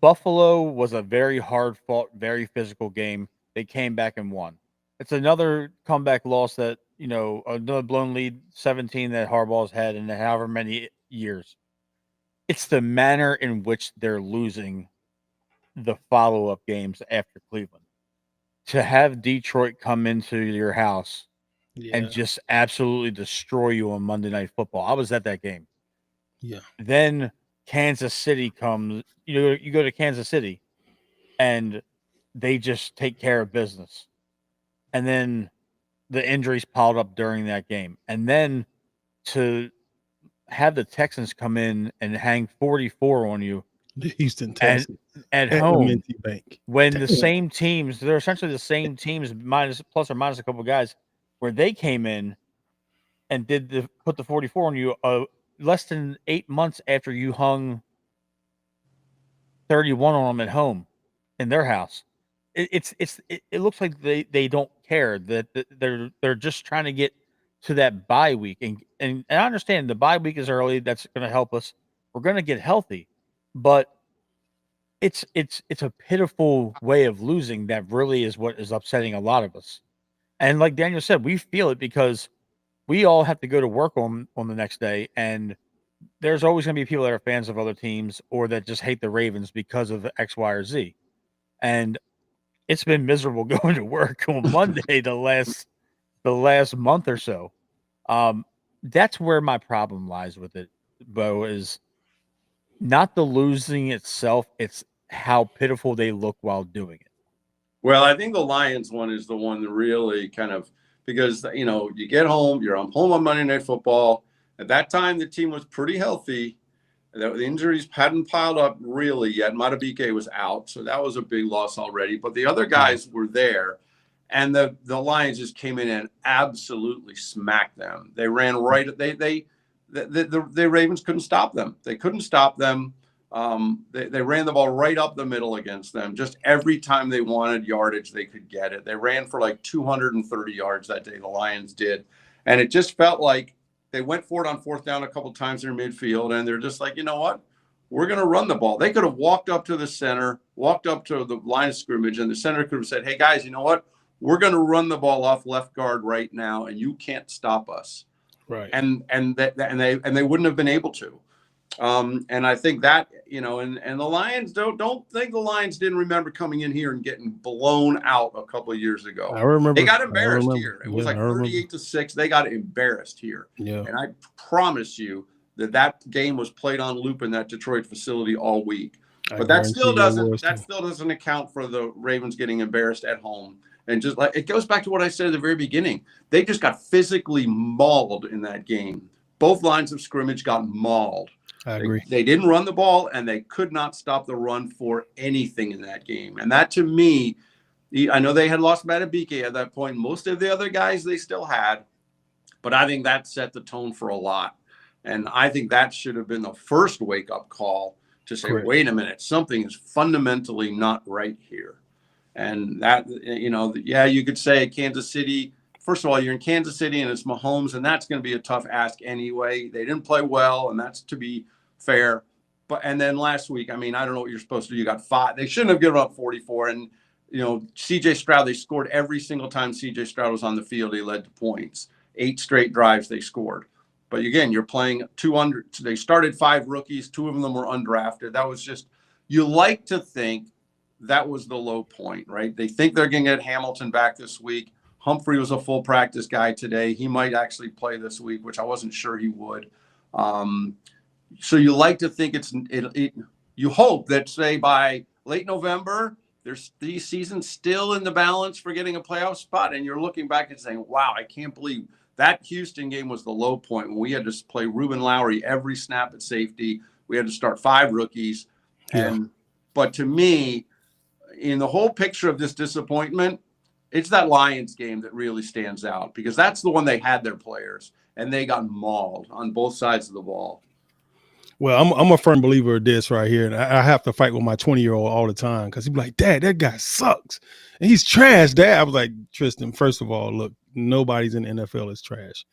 Buffalo was a very hard fought, very physical game. They came back and won. It's another comeback loss that, another blown lead 17 that Harbaugh's had in however many years. It's the manner in which they're losing the follow-up games after Cleveland. To have Detroit come into your house and just absolutely destroy you on Monday Night Football. I was at that game. Yeah. Then Kansas City comes. You go to Kansas City, and they just take care of business. And then the injuries piled up during that game. And then to have the Texans come in and hang 44 on you. The Houston Texans at home, Bank. when the same teams, they're essentially the same teams, plus or minus a couple of guys, where they came in and put the 44 on you less than 8 months after you hung 31 on them at home in their house. It looks like they don't care, that they're just trying to get to that bye week, and I understand the bye week is early. That's going to help us. We're going to get healthy, but it's a pitiful way of losing that really is what is upsetting a lot of us. And like Daniel said, we feel it because we all have to go to work on the next day, and there's always going to be people that are fans of other teams or that just hate the Ravens because of X, Y, or Z. And it's been miserable going to work on Monday the last month or so. That's where my problem lies with it, Bo, is not the losing itself. It's how pitiful they look while doing it. Well, I think the Lions one is the one that really kind of, because, you get home, you're home on Monday Night Football. At that time, the team was pretty healthy. The injuries hadn't piled up really yet. Matabike was out, so that was a big loss already. But the other guys were there, and the Lions just came in and absolutely smacked them. They ran right. The Ravens couldn't stop them. They couldn't stop them. They ran the ball right up the middle against them. Just every time they wanted yardage, they could get it. They ran for like 230 yards that day, the Lions did. And it just felt like they went for it on fourth down a couple of times in midfield, and they're just like, you know what? We're going to run the ball. They could have walked up to the center, walked up to the line of scrimmage, and the center could have said, hey, guys, you know what? We're going to run the ball off left guard right now, and you can't stop us. Right. And they wouldn't have been able to. And I think that, and the Lions don't think the Lions didn't remember coming in here and getting blown out a couple of years ago. I remember. They got embarrassed here. It was like 38-6. They got embarrassed here. Yeah. And I promise you that game was played on loop in that Detroit facility all week. But that guarantee still you it was doesn't account for the Ravens getting embarrassed at home. And just like it goes back to what I said at the very beginning, they just got physically mauled in that game. Both lines of scrimmage got mauled. I agree. They didn't run the ball, and they could not stop the run for anything in that game. And that, to me, I know they had lost Matabike at that point. Most of the other guys they still had, but I think that set the tone for a lot. And I think that should have been the first wake-up call to say, Correct. wait a minute, something is fundamentally not right here. And that, you could say Kansas City, first of all, you're in Kansas City and it's Mahomes, and that's going to be a tough ask anyway. They didn't play well, and that's to be fair. And then last week, I mean, I don't know what you're supposed to do. You got 5. They shouldn't have given up 44. And, C.J. Stroud, they scored every single time C.J. Stroud was on the field. He led to points. 8 straight drives they scored. But again, you're playing 200. They started 5 rookies. 2 of them were undrafted. That was just, you like to think that was the low point, right? They think they're going to get Hamilton back this week. Humphrey was a full practice guy today. He might actually play this week, which I wasn't sure he would. So you like to think you hope that, say, by late November, there's the season still in the balance for getting a playoff spot. And you're looking back and saying, wow, I can't believe that Houston game was the low point when we had to play Reuben Lowry every snap at safety. We had to start 5 rookies. Yeah. But to me, in the whole picture of this disappointment, it's that Lions game that really stands out, because that's the one they had their players and they got mauled on both sides of the ball. Well, I'm a firm believer of this right here, and I have to fight with my 20-year-old all the time because he'd be like, Dad, that guy sucks. And he's trash, Dad. I was like, Tristan, first of all, look, nobody's in the NFL is trash.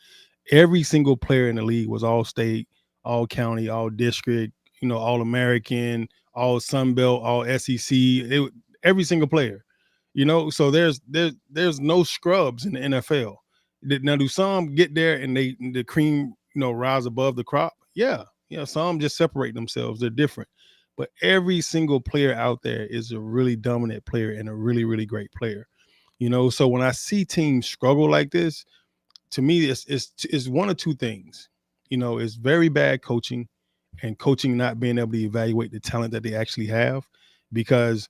Every single player in the league was all state, all county, all district, all American, all Sun Belt, all SEC. Every single player, so there's no scrubs in the NFL. Now, do some get there and the cream, rise above the crop? Yeah. Some just separate themselves. They're different. But every single player out there is a really dominant player and a really, really great player. So when I see teams struggle like this, to me, it's one of 2 things. It's very bad coaching, and coaching not being able to evaluate the talent that they actually have. Because,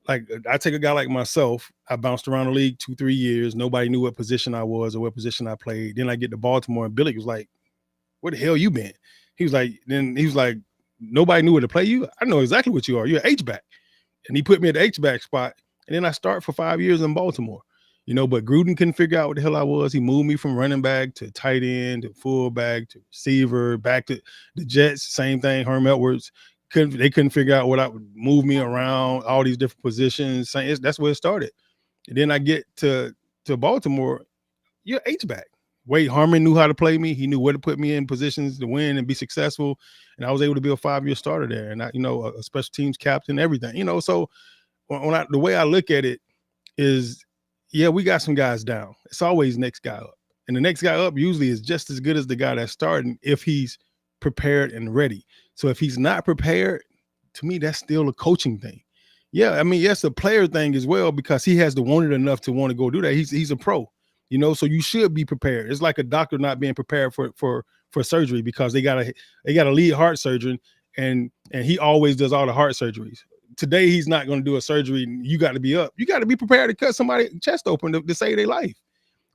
like, I take a guy like myself, I bounced around the league 2-3 years. Nobody knew what position I was or what position I played. Then I get to Baltimore, and Billy was like, where the hell you been? He was like, nobody knew where to play you. I know exactly what you are. You're an H-back. And he put me at the H-back spot. And then I start for 5 years in Baltimore. But Gruden couldn't figure out what the hell I was. He moved me from running back to tight end to fullback to receiver, back to the Jets, same thing. Herm Edwards, they couldn't figure out what I would move me around, all these different positions. That's where it started. And then I get to Baltimore, you're H-back. Wade Harmon knew how to play me. He knew where to put me in positions to win and be successful. And I was able to be a 5-year starter there. And a special teams captain, everything, so the way I look at it is, yeah, we got some guys down. It's always next guy up. And the next guy up usually is just as good as the guy that's starting if he's prepared and ready. So if he's not prepared, to me, that's still a coaching thing. Yeah, I mean, yes, a player thing as well, because he has to want it enough to want to go do that. He's a pro. So you should be prepared. It's like a doctor not being prepared for surgery because they got a lead heart surgeon and he always does all the heart surgeries. Today he's not going to do a surgery. And you got to be up. You got to be prepared to cut somebody's chest open to save their life.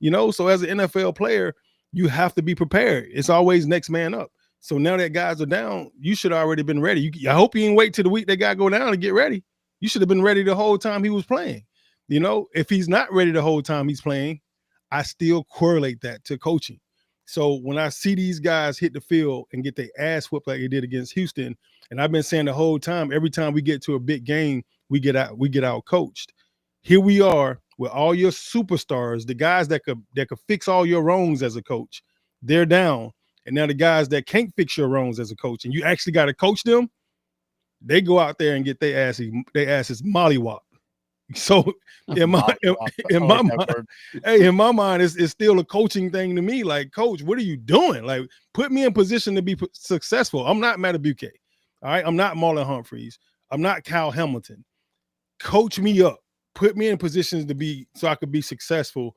So as an NFL player, you have to be prepared. It's always next man up. So now that guys are down, you should have already been ready. I hope you didn't wait till the week that guy go down to get ready. You should have been ready the whole time he was playing. If he's not ready the whole time he's playing, I still correlate that to coaching. So when I see these guys hit the field and get their ass whooped like they did against Houston, and I've been saying the whole time, every time we get to a big game, we get out coached. Here we are with all your superstars, the guys that could fix all your wrongs as a coach. They're down. And now the guys that can't fix your wrongs as a coach, and you actually got to coach them, they go out there and get their asses mollywopped. So in my mind, it's still a coaching thing to me. Like, coach, what are you doing? Like, put me in position to be successful. I'm not Matabike. All right. I'm not Marlon Humphreys. I'm not Kyle Hamilton. Coach me up. Put me in positions so I could be successful.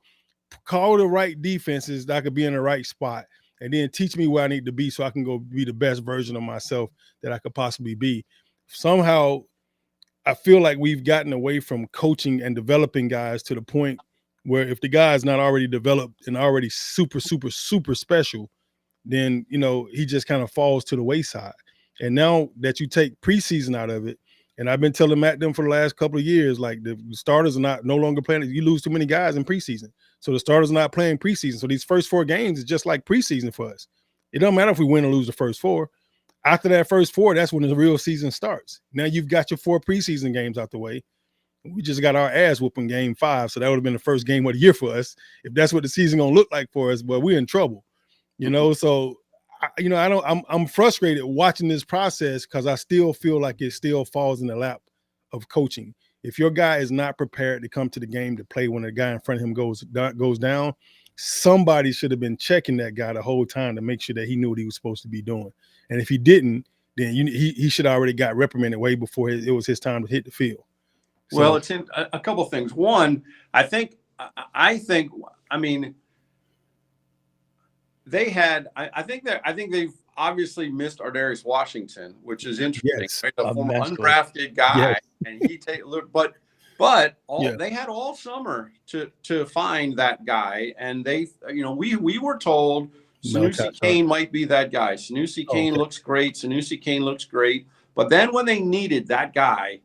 Call the right defenses that I could be in the right spot and then teach me where I need to be so I can go be the best version of myself that I could possibly be. Somehow, I feel like we've gotten away from coaching and developing guys to the point where if the guy is not already developed and already super, super, super special, then, he just kind of falls to the wayside. And now that you take preseason out of it, and I've been telling Matt them for the last couple of years, like the starters are no longer playing. You lose too many guys in preseason. So the starters are not playing preseason. So these first 4 games is just like preseason for us. It doesn't matter if we win or lose the first 4. After that first 4, that's when the real season starts. Now you've got your 4 preseason games out the way. We just got our ass whooping game 5. So that would have been the first game of the year for us. If that's what the season gonna look like for us, but we're in trouble. So I'm frustrated watching this process because I still feel like it still falls in the lap of coaching. If your guy is not prepared to come to the game to play when the guy in front of him goes down, somebody should have been checking that guy the whole time to make sure that he knew what he was supposed to be doing. And if he didn't, then he should have already got reprimanded way before it was his time to hit the field. Well, it's in a couple of things. One, I think, they had. I think they've obviously missed Ardarius Washington, which is interesting. Yes, right? A former undrafted guy, and he they had all summer to find that guy, and we were told Sanusi Kane might be that guy. Sanusi Kane looks great. Sanusi Kane looks great, but then when they needed that guy,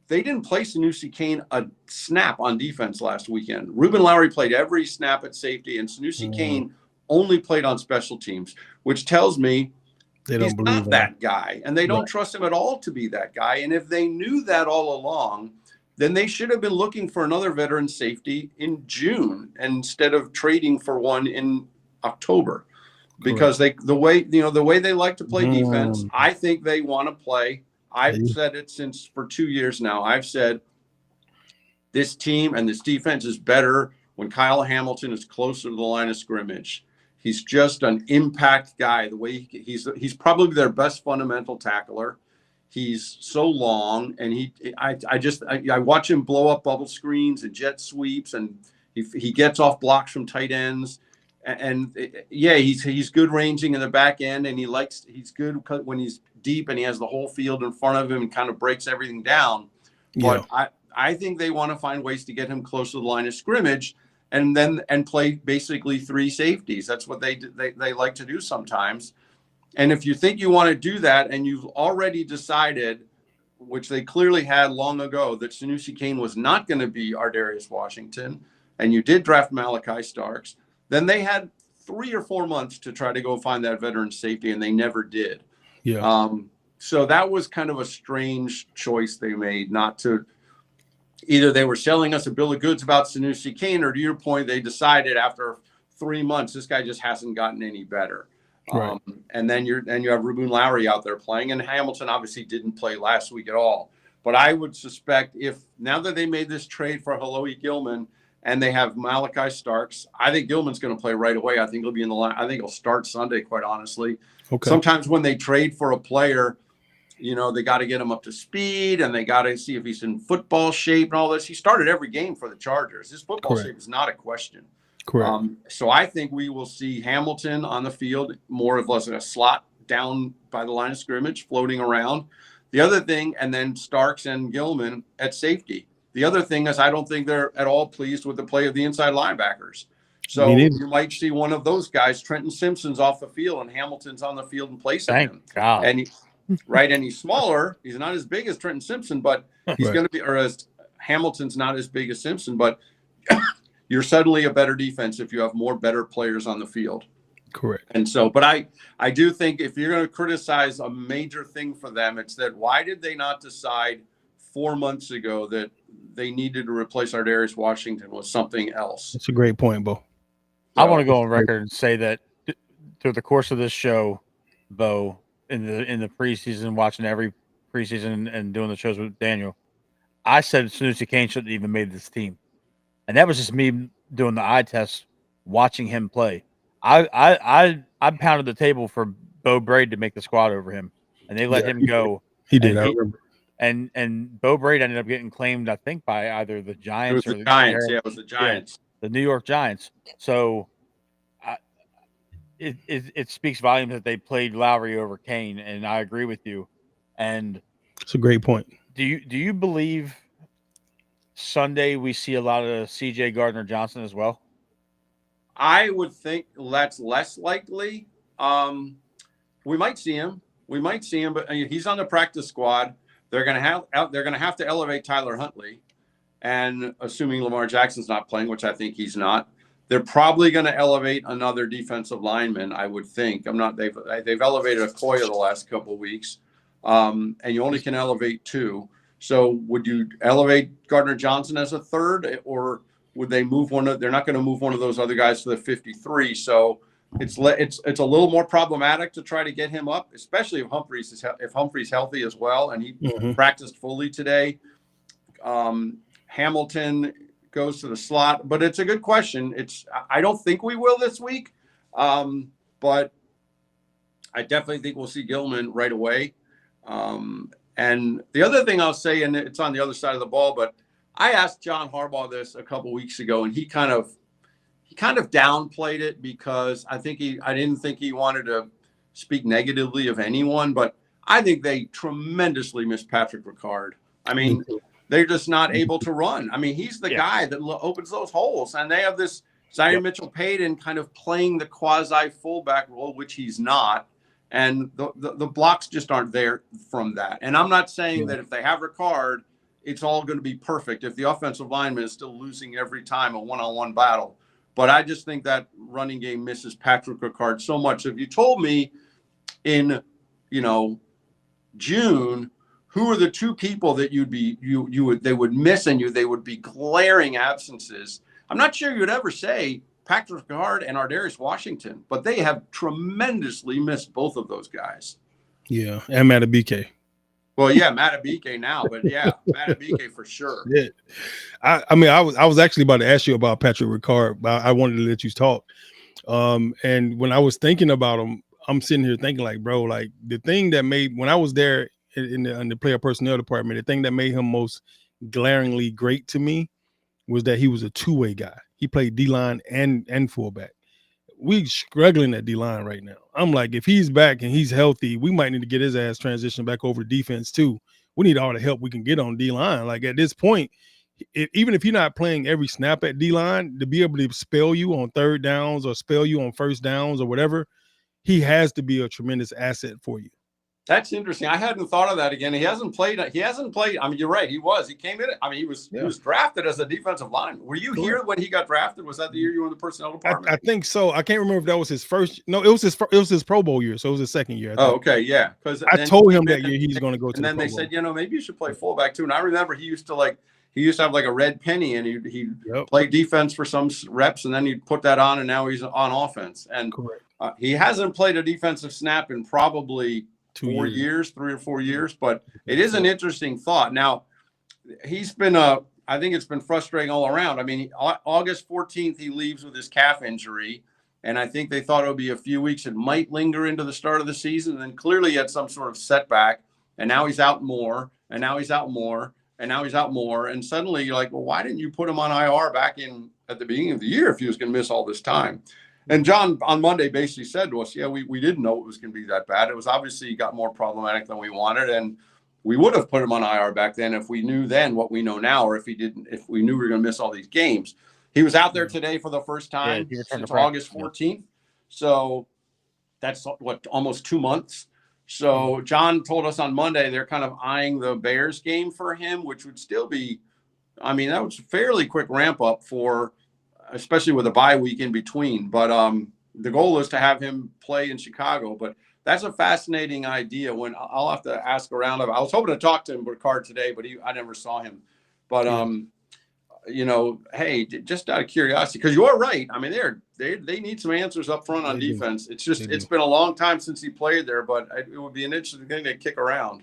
they didn't play Sanusi Kane a snap on defense last weekend. Ruben Lowry played every snap at safety, and Sanusi Kane only played on special teams, which tells me he's not that guy, and they don't trust him at all to be that guy. And if they knew that all along, then they should have been looking for another veteran safety in June instead of trading for one in October, because the way they like to play defense, I think they want to play. I've said it for 2 years now. I've said this team and this defense is better when Kyle Hamilton is closer to the line of scrimmage. He's just an impact guy. The way he's probably their best fundamental tackler. He's so long, and I watch him blow up bubble screens and jet sweeps, and he gets off blocks from tight ends. And he's good ranging in the back end, and he's good when he's deep and he has the whole field in front of him and kind of breaks everything down. But I think they want to find ways to get him close to the line of scrimmage and play basically 3 safeties. That's what they like to do sometimes. And if you think you want to do that, and you've already decided, which they clearly had long ago, that Sanusi Kane was not going to be Ardarius Washington, and you did draft Malachi Starks, then they had 3 or 4 months to try to go find that veteran safety, and they never did. So that was kind of a strange choice they made, not to. Either they were selling us a bill of goods about Sanusi Kane, or to your point, they decided after 3 months, this guy just hasn't gotten any better. Right. And then you have Ruben Lowry out there playing, and Hamilton obviously didn't play last week at all. But I would suspect now that they made this trade for Haloe Gilman and they have Malachi Starks, I think Gilman's going to play right away. I think he'll be in the line. I think he'll start Sunday, quite honestly. Okay. Sometimes when they trade for a player, they got to get him up to speed, and they got to see if he's in football shape and all this. He started every game for the Chargers. His football shape is not a question. Correct. So I think we will see Hamilton on the field more or less in a slot down by the line of scrimmage, floating around. The other thing, and then Starks and Gilman at safety. The other thing is I don't think they're at all pleased with the play of the inside linebackers. So you might see one of those guys, Trenton Simpson's off the field, and Hamilton's on the field in place of him. God. And he's smaller. He's not as big as Trenton Simpson, but he's going to be, or as Hamilton's not as big as Simpson, but you're suddenly a better defense if you have more better players on the field. Correct. And so, but I do think if you're going to criticize a major thing for them, it's that why did they not decide 4 months ago that they needed to replace Ardarius Washington with something else? That's a great point, Bo. I want to go on record and say that through the course of this show, Bo, in the preseason, watching every preseason and doing the shows with Daniel, I said Sanusi Kane shouldn't even made this team, and that was just me doing the eye test, watching him play. I pounded the table for Bo Braid to make the squad over him, and they let him go. He did. I remember. And Bo Braid ended up getting claimed, I think, by either the Giants or the Giants. Yeah, it was the Giants. The New York Giants. So it speaks volumes that they played Lowry over Kane, and I agree with you. And It's a great point. do you believe Sunday we see a lot of C.J. Gardner Johnson as well? I would think that's less likely. We might see him. We might see him, but he's on the practice squad. They're going to have to elevate Tyler Huntley, and assuming Lamar Jackson's not playing, which I think he's not, they're probably going to elevate another defensive lineman. I would think. They've elevated Okoye the last couple of weeks, and you only can elevate two. So would you elevate Gardner Johnson as a third, or would they move one of? They're not going to move one of those other guys to the 53. So it's a little more problematic to try to get him up, especially if Humphrey's healthy as well, and he practiced fully today. Hamilton goes to the slot, but it's a good question. I don't think we will this week, but I definitely think we'll see Gilman right away. And the other thing I'll say, and it's on the other side of the ball, but I asked John Harbaugh this a couple weeks ago, and he kind of downplayed it because I didn't think he wanted to speak negatively of anyone, but I think they tremendously miss Patrick Ricard. I mean, they're just not able to run. I mean, he's the guy that opens those holes, and they have this Zion Mitchell-Payton kind of playing the quasi fullback role, which he's not. And the blocks just aren't there from that. And I'm not saying that if they have Ricard, it's all going to be perfect if the offensive lineman is still losing every time a one-on-one battle. But I just think that running game misses Patrick Ricard so much. If you told me in, June, who are the two people that they would miss and they would be glaring absences, I'm not sure you would ever say Patrick Ricard and Ardarius Washington, but they have tremendously missed both of those guys. Yeah, and Matabike. Well, yeah, Matabike now, but yeah, Matabike for sure. Yeah, I was actually about to ask you about Patrick Ricard, but I wanted to let you talk. And when I was thinking about him, I'm sitting here thinking like, bro, like the thing that made when I was there in the player personnel department, the thing that made him most glaringly great to me was that he was a two-way guy. He played D-line and fullback. We struggling at D-line right now. I'm like, if he's back and he's healthy, we might need to get his ass transitioned back over to defense too. We need all the help we can get on D-line. Like at this point, even if you're not playing every snap at D-line, to be able to spell you on third downs or spell you on first downs or whatever, he has to be a tremendous asset for you. That's interesting. I hadn't thought of that again. He hasn't played. I mean, you're right. He came in. I mean, he was drafted as a defensive lineman. Were you here when he got drafted? Was that the year you were in the personnel department? I think so. I can't remember if that was his first. No, it was his Pro Bowl year. So it was his second year. Okay. Yeah. Because I told him that year he's going to go to and then they said, maybe you should play fullback too. And I remember he used to have like a red penny and he'd play defense for some reps and then he'd put that on and now he's on offense. And he hasn't played a defensive snap in probably 3 or 4 years, but it is an interesting thought. Now, he's been I think it's been frustrating all around. I mean, August 14th, he leaves with his calf injury, and I think they thought it would be a few weeks. It might linger into the start of the season, and then clearly he had some sort of setback, and now he's out more, and now he's out more, and now he's out more, and suddenly you're like, well, why didn't you put him on IR back at the beginning of the year if he was going to miss all this time? And John on Monday basically said to us, we didn't know it was going to be that bad. It was obviously got more problematic than we wanted. And we would have put him on IR back then if we knew then what we know now, or if we knew we were going to miss all these games. He was out there today for the first time since August 14th. So that's almost 2 months. So John told us on Monday, they're kind of eyeing the Bears game for him, which would still be, that was a fairly quick ramp up especially with a bye week in between. But the goal is to have him play in Chicago. But that's a fascinating idea. When I'll have to ask around. I was hoping to talk to him Ricard today, but I never saw him. But hey, just out of curiosity, because you are right. I mean, they need some answers up front on defense. It's just it's been a long time since he played there, but it would be an interesting thing to kick around.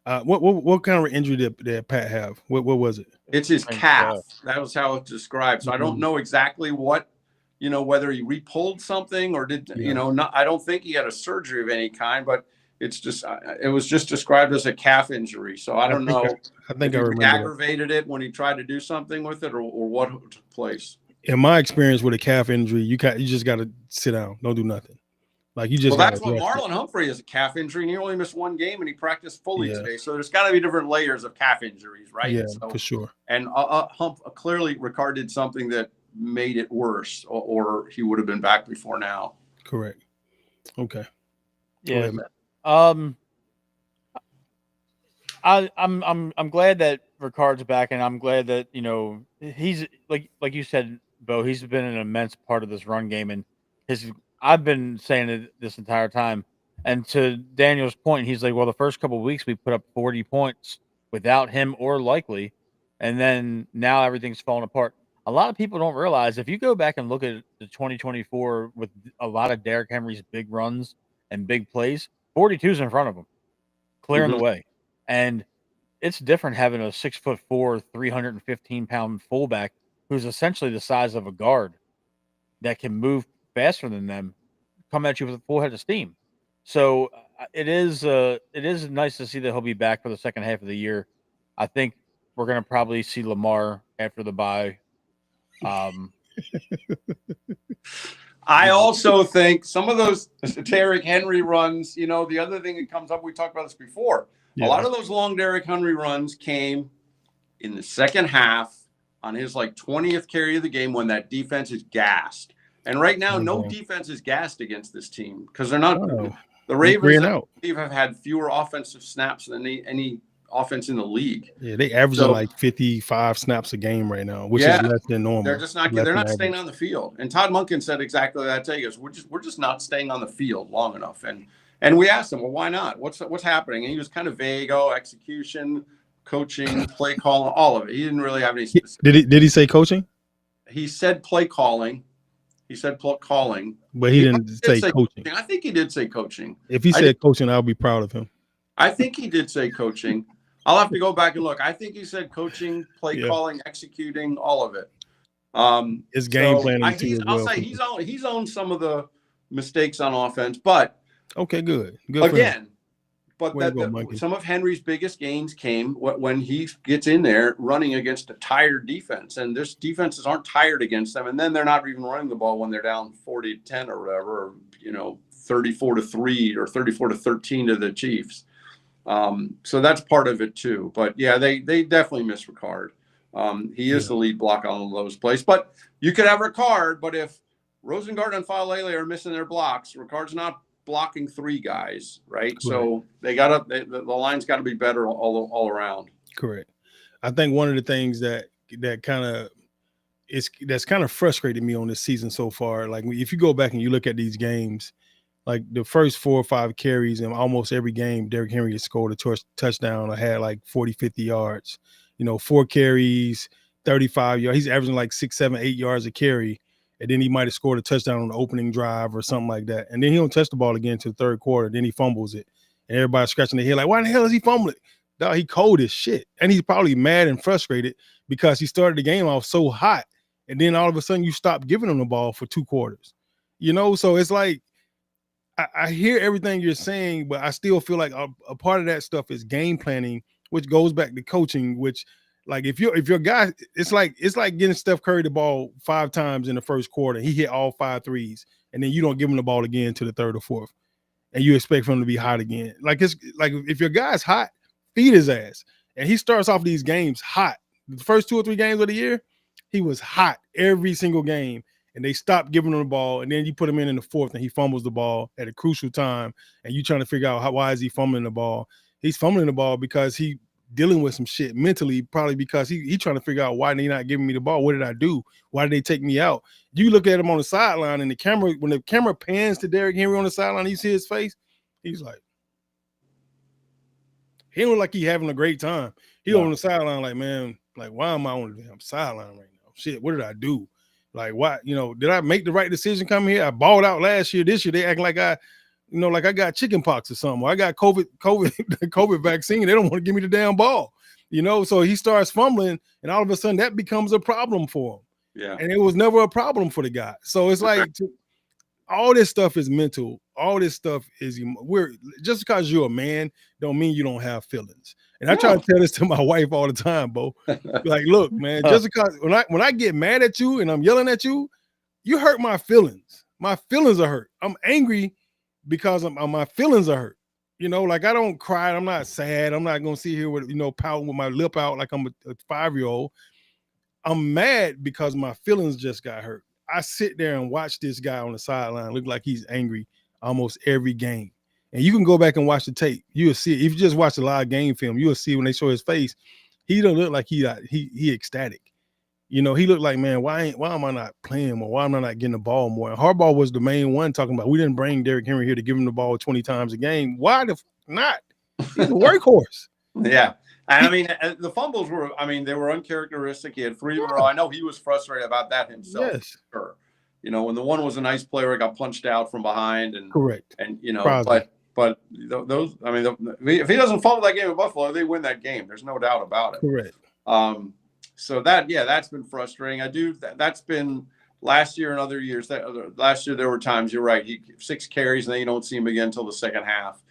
What kind of injury did Pat have? What was it? It's his calf. That was how it's described. So I don't know exactly what, whether he re-pulled something or did, not. I don't think he had a surgery of any kind, but it's just, it was just described as a calf injury. So I don't know. I think if I remember he aggravated it when he tried to do something with it or what took place. in my experience with a calf injury, you just got to sit down, don't do nothing. Like you just Well, got that's to what rest it. Marlon Humphrey is, a calf injury, and he only missed one game, and he practiced fully Yeah. today. So there's got to be different layers of calf injuries, right? Yeah, So, for sure. and clearly Ricard did something that made it worse, or he would have been back before now. Correct. Okay. Yeah. Go ahead, Matt. I'm glad that Ricard's back, and I'm glad that he's like you said, Bo. He's been an immense part of this run game, and I've been saying it this entire time. And to Daniel's point, he's like, well, the first couple of weeks we put up 40 points without him or Likely, and then now everything's falling apart. A lot of people don't realize if you go back and look at the 2024 with a lot of Derrick Henry's big runs and big plays, 42's in front of him, clearing the way. And it's different having a 6'4", 315-pound fullback who's essentially the size of a guard that can move faster than them, come at you with a full head of steam. So it is nice to see that he'll be back for the second half of the year. I think we're going to probably see Lamar after the bye. I also think some of those Derrick Henry runs, the other thing that comes up, we talked about this before. Yeah. A lot of those long Derrick Henry runs came in the second half on his 20th carry of the game when that defense is gassed. And right now, no defense is gassed against this team because they're not. The Ravens, I believe, have had fewer offensive snaps than any offense in the league. Yeah, they averaging like 55 snaps a game right now, which is less than normal. They're just not. They're not staying on the field. And Todd Monken said exactly that today. He goes, we're just not staying on the field long enough. And we asked him, well, why not? What's happening? And he was kind of vague. Oh, execution, coaching, play calling, all of it. He didn't really have any specific. Did he say coaching? He said play calling. He said calling, but he didn't say coaching. I think he did say coaching. If he said coaching, I'll be proud of him. I think he did say coaching. I'll have to go back and look. I think he said coaching, play calling, executing, all of it. It's game planning too. I'll say he's owned some of the mistakes on offense, but okay, good. Again, but some of Henry's biggest gains came when he gets in there running against a tired defense, and this defenses aren't tired against them, and then they're not even running the ball when they're down 40-10 or whatever, or 34-3 or 34-13 to the Chiefs. So that's part of it too. But yeah, they definitely miss Ricard. He is the lead block on all those plays. But you could have Ricard, but if Rosengart and Falele are missing their blocks, Ricard's not blocking three guys, right? Correct. So the line's got to be better all around. Correct. I think one of the things that that's kind of frustrated me on this season so far, like if you go back and you look at these games, like the first 4 or 5 carries in almost every game, Derrick Henry has scored a touchdown or had like 40, 50 yards. 4 carries, 35 yards. He's averaging like 6, 7, 8 yards a carry. And then he might have scored a touchdown on the opening drive or something like that. And then he don't touch the ball again to the third quarter. Then he fumbles it. And everybody's scratching their head like, why the hell is he fumbling? Dog, he cold as shit. And he's probably mad and frustrated because he started the game off so hot. And then all of a sudden you stop giving him the ball for 2 quarters. So it's like, I hear everything you're saying, but I still feel like a part of that stuff is game planning, which goes back to coaching, which like if your guy, it's like getting Steph Curry the ball 5 times in the first quarter. He hit all 5 threes, and then you don't give him the ball again to the third or fourth, and you expect for him to be hot again. Like it's like if your guy's hot, feed his ass. And he starts off these games hot. The first 2 or 3 games of the year, he was hot every single game. And they stopped giving him the ball, and then you put him in the fourth, and he fumbles the ball at a crucial time, and you trying to figure out why is he fumbling the ball? He's fumbling the ball because he dealing with some shit mentally, probably because he trying to figure out why they not giving me the ball. What did I do? Why did they take me out? You look at him on the sideline, and when the camera pans to Derrick Henry on the sideline, you see his face. He's like, he don't look like he having a great time. He on the sideline like, man, like why am I on the damn sideline right now? Shit, what did I do? Like, why, did I make the right decision coming here? I balled out last year. This year, they acting like I got chicken pox or something. Or I got COVID vaccine. They don't want to give me the damn ball, So he starts fumbling, and all of a sudden that becomes a problem for him. Yeah. And it was never a problem for the guy. So it's like, all this stuff is mental. All this stuff is we're just because you're a man don't mean you don't have feelings. And I try to tell this to my wife all the time, Bo. Like, look, man, just because when I get mad at you and I'm yelling at you, you hurt my feelings. My feelings are hurt. I'm angry because my feelings are hurt. You know, like I don't cry. I'm not sad. I'm not gonna sit here with pouting with my lip out like I'm a 5-year-old. I'm mad because my feelings just got hurt. I sit there and watch this guy on the sideline look like he's angry almost every game. And you can go back and watch the tape. You'll see it. If you just watch a live game film, you'll see when they show his face, he don't look like he ecstatic. You know, he looked like, man, why am I not playing more? Why am I not getting the ball more? And Harbaugh was the main one talking about, we didn't bring Derrick Henry here to give him the ball 20 times a game. Why the not? He's a workhorse. Yeah. And I mean, the fumbles were, they were uncharacteristic. He had 3 in a row. I know he was frustrated about that himself. Yes. Sure. You know, when the one was a nice player, it got punched out from behind. And correct. And, you know, Probably. but those, if he doesn't fumble that game at Buffalo, they win that game. There's no doubt about it. Correct. So that's been frustrating. That's been last year and other years. Last year there were times, you're right, 6 carries and then you don't see him again until the second half.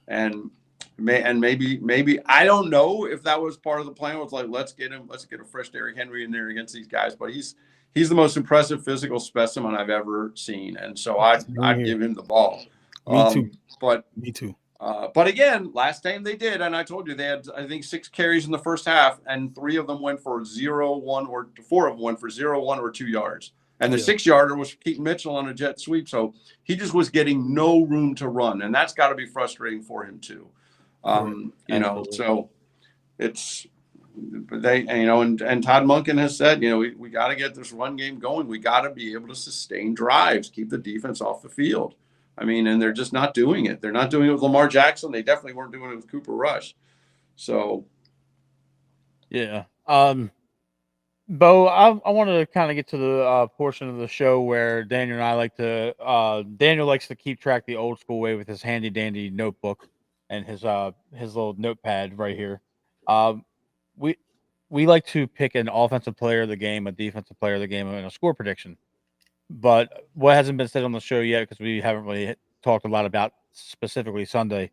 And maybe I don't know if that was part of the plan. It was like, let's get a fresh Derrick Henry in there against these guys. But he's the most impressive physical specimen I've ever seen, and so I'd give him the ball. Me too. Me too. But again, last time they did, and I told you they had, I think, 6 carries in the first half, and 3 of them went for 0-1, or 4 of them went for 0-1 or 2 yards. And the 6-yarder was Keaton Mitchell on a jet sweep, so he just was getting no room to run, and that's got to be frustrating for him too. So it's and Todd Monken has said, we got to get this run game going. We got to be able to sustain drives, keep the defense off the field. And they're just not doing it. They're not doing it with Lamar Jackson. They definitely weren't doing it with Cooper Rush. So, yeah. Bo, I want to kind of get to the portion of the show where Daniel and I like to. Daniel likes to keep track the old school way with his handy dandy notebook and his little notepad right here. We like to pick an offensive player of the game, a defensive player of the game, and a score prediction. But what hasn't been said on the show yet, because we haven't really talked a lot about specifically Sunday,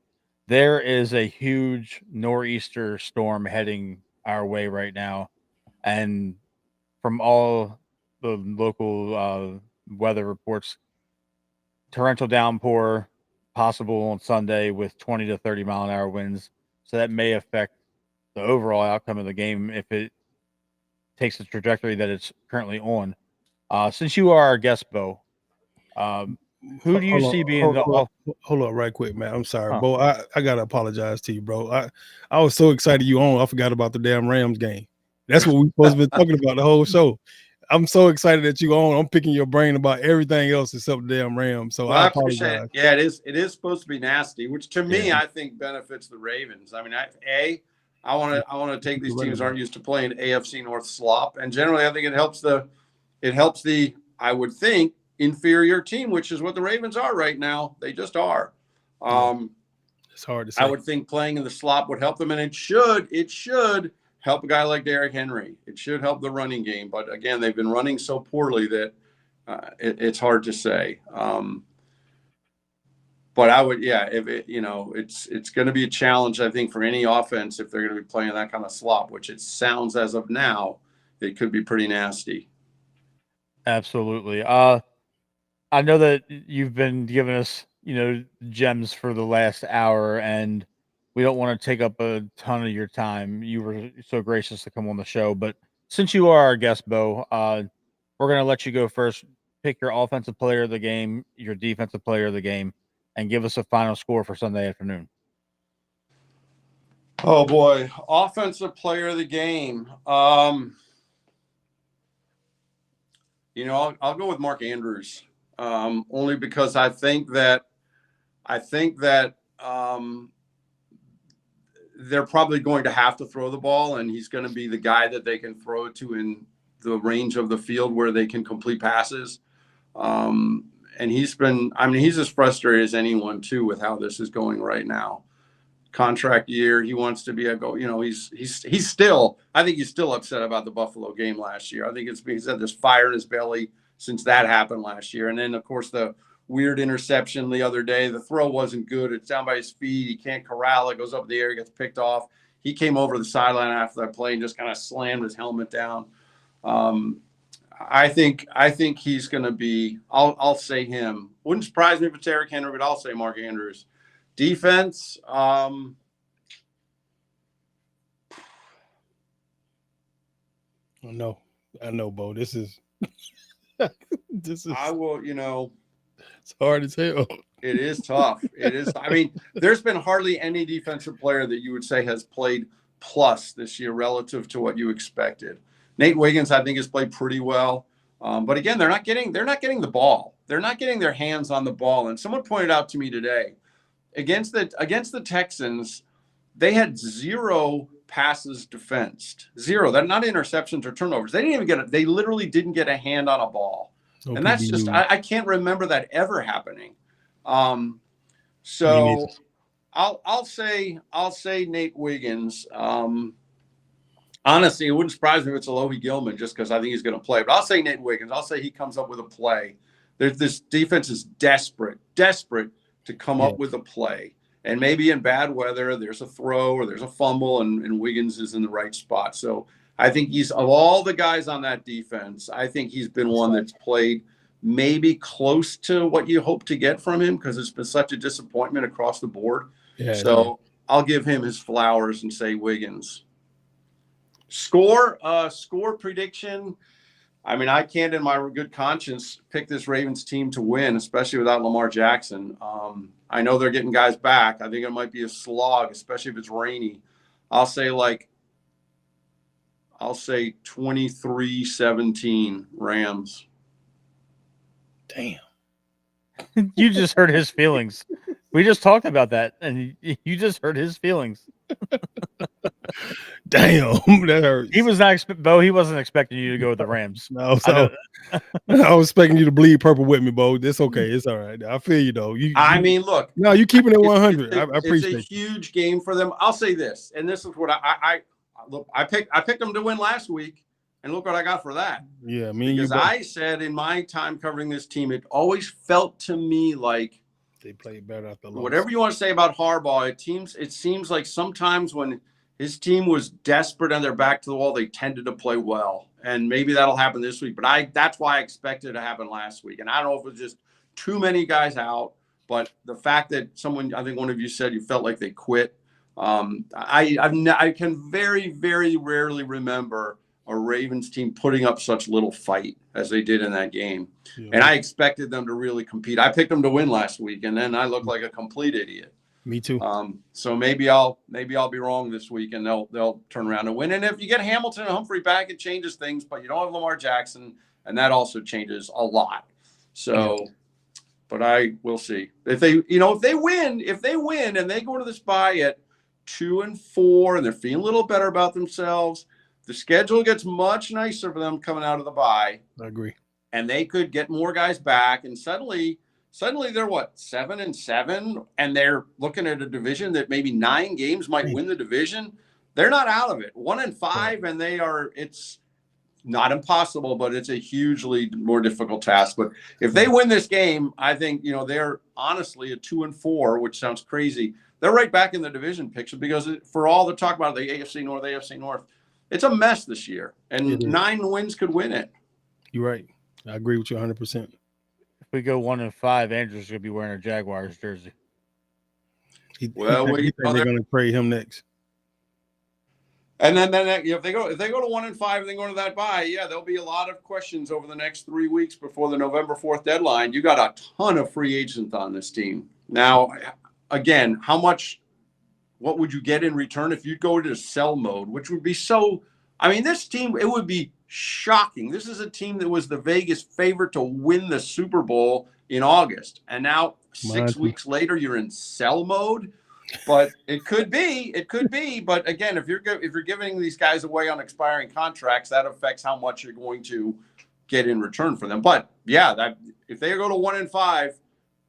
there is a huge nor'easter storm heading our way right now. And from all the local weather reports, torrential downpour possible on Sunday with 20 to 30 mile an hour winds. So that may affect the overall outcome of the game if it takes the trajectory that it's currently on. Since you are our guest, Bo, who do you see being hold up right quick, man. I'm sorry, Huh. Bo. I gotta apologize to you, bro. I was so excited you on. I forgot about the damn Rams game. That's what we supposed to be talking about the whole show. I'm so excited that you on. I'm picking your brain about everything else except the damn Rams. So I apologize. Yeah, it is supposed to be nasty, which to me I think benefits the Ravens. I want to take these teams aren't used to playing AFC North slop, and generally I think it helps the I would think inferior team, which is what the Ravens are right now. They just are. It's hard to say. I would think playing in the slop would help them, and it should help a guy like Derrick Henry. It should help the running game, but again, they've been running so poorly that it's hard to say. But I would, if it, it's going to be a challenge, I think, for any offense if they're going to be playing that kind of slop, which it sounds as of now, it could be pretty nasty. Absolutely. I know that you've been giving us, gems for the last hour, and we don't want to take up a ton of your time. You were so gracious to come on the show, but since you are our guest, Bo, we're going to let you go first. Pick your offensive player of the game, your defensive player of the game, and give us a final score for Sunday afternoon. Oh boy, offensive player of the game. I'll go with Mark Andrews, only because I think that they're probably going to have to throw the ball, and he's going to be the guy that they can throw it to in the range of the field where they can complete passes. And he's as frustrated as anyone too with how this is going right now. Contract year, he wants to be he's still upset about the Buffalo game last year. I think he's had this fire in his belly since that happened last year. And then of course the weird interception the other day. The throw wasn't good. It's down by his feet. He can't corral it. Goes up in the air. He gets picked off. He came over the sideline after that play and just kind of slammed his helmet down. I think he's going to be. I'll say him. Wouldn't surprise me if it's Eric Henry, but I'll say Mark Andrews. Defense. No, I know, Bo. This is. I will. It's hard as hell. It is tough. It is. I mean, there's been hardly any defensive player that you would say has played plus this year relative to what you expected. Nate Wiggins, I think, has played pretty well. But again, they're not getting the ball. They're not getting their hands on the ball. And someone pointed out to me today, against the Texans, they had 0 passes defensed. 0. They're not interceptions or turnovers. They didn't even get it. They literally didn't get a hand on a ball. Okay, and that's just I can't remember that ever happening. So I'll say Nate Wiggins. Honestly, it wouldn't surprise me if it's Alohi Gilman just because I think he's going to play. But I'll say Nate Wiggins. I'll say he comes up with a play. This defense is desperate to come up with a play. And maybe in bad weather, there's a throw or there's a fumble, and Wiggins is in the right spot. So I think he's, of all the guys on that defense, I think he's been one that's played maybe close to what you hope to get from him because it's been such a disappointment across the board. So I'll give him his flowers and say Wiggins. Score prediction. I mean, I can't in my good conscience pick this Ravens team to win, especially without Lamar Jackson. I know they're getting guys back. I think it might be a slog, especially if it's rainy. I'll say 23-17 Rams. Damn. You just hurt his feelings. We just talked about that, and you just hurt his feelings. Damn, that hurts. He was not Bo. He wasn't expecting you to go with the Rams. No, so I was expecting you to bleed purple with me, Bo. It's okay. It's all right. I feel you though. I mean, look. No, you keeping it 100. I appreciate it. It's a huge game for them. I'll say this, and this is what I look. I picked them to win last week, and look what I got for that. Yeah, because I said in my time covering this team, it always felt to me like they played better after loss. Whatever you want to say about Harbaugh, it seems like sometimes when his team was desperate and they're back to the wall, they tended to play well. And maybe that'll happen this week. But that's why I expected it to happen last week. And I don't know if it was just too many guys out, but the fact that I think one of you said you felt like they quit. I can very, very rarely remember a Ravens team putting up such little fight as they did in that game. Yeah. And I expected them to really compete. I picked them to win last week, and then I looked like a complete idiot. Me too. So maybe I'll be wrong this week, and they'll turn around and win. And if you get Hamilton and Humphrey back, it changes things. But you don't have Lamar Jackson, and that also changes a lot. So, but I will see if they win and they go to this bye at 2-4, and they're feeling a little better about themselves. The schedule gets much nicer for them coming out of the bye. I agree. And they could get more guys back, and suddenly they're 7-7, and they're looking at a division that maybe 9 games might win the division. They're not out of it. 1-5, and they are. It's not impossible, but it's a hugely more difficult task. But if they win this game, I think they're honestly at 2-4, which sounds crazy. They're right back in the division picture because for all the talk about the AFC North, it's a mess this year, and 9 wins could win it. You're right. I agree with you 100%. If we go 1-5, Andrew's going to be wearing a Jaguars jersey. Well, they're going to trade him next. And then if they go to 1-5 and they go to that bye, there'll be a lot of questions over the next 3 weeks before the November 4th deadline. You got a ton of free agents on this team. Now, again, what would you get in return if you go to sell mode, which would be this team, it would be shocking. This is a team that was the Vegas favorite to win the Super Bowl in August. And now 6 weeks later, you're in sell mode. But it could be. But again, if you're giving these guys away on expiring contracts, that affects how much you're going to get in return for them. But if they go to 1-5,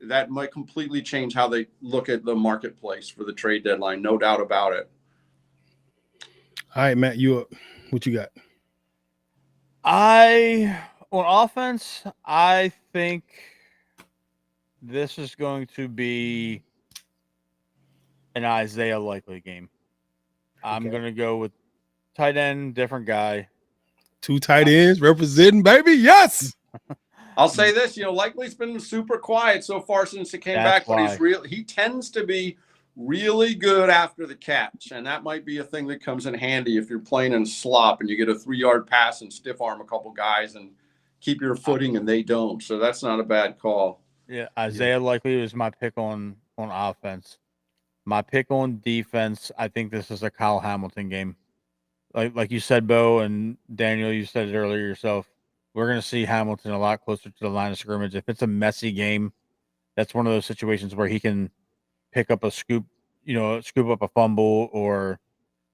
that might completely change how they look at the marketplace for the trade deadline. No doubt about it. All right, Matt, you up? What you got? On offense, I think this is going to be an Isaiah likely game. I'm going to go with tight end, different guy. 2 tight ends representing, baby. Yes. I'll say this, Likely's been super quiet so far since he came That's back, but he tends to be really good after the catch, and that might be a thing that comes in handy if you're playing in slop and you get a 3-yard pass and stiff arm a couple guys and keep your footing and they don't. So that's not a bad call. Yeah, Isaiah likely was my pick on offense. My pick on defense, I think this is a Kyle Hamilton game. Like you said, Bo, and Daniel, you said it earlier yourself. We're going to see Hamilton a lot closer to the line of scrimmage. If it's a messy game, that's one of those situations where he can pick up a scoop up a fumble, or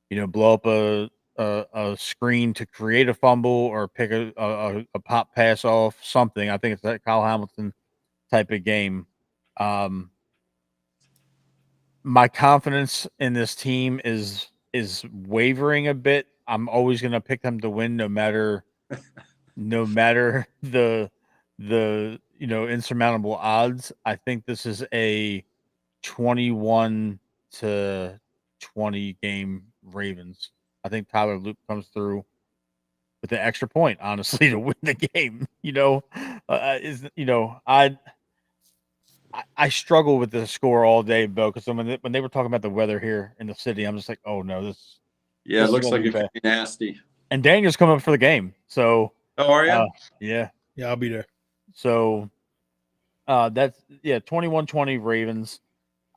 blow up a screen to create a fumble, or pick a pop pass off something. I think it's that Kyle Hamilton type of game. My confidence in this team is wavering a bit. I'm always going to pick them to win, no matter the insurmountable odds. I think this is a 21-20 game Ravens. I think Tyler Luke comes through with an extra point, honestly, to win the game. I struggle with the score all day, Bo, because when they were talking about the weather here in the city, I'm just like, oh no, this it looks like it could be nasty. And Daniel's coming up for the game, so are you? Yeah, I'll be there. So that's 21-20 Ravens.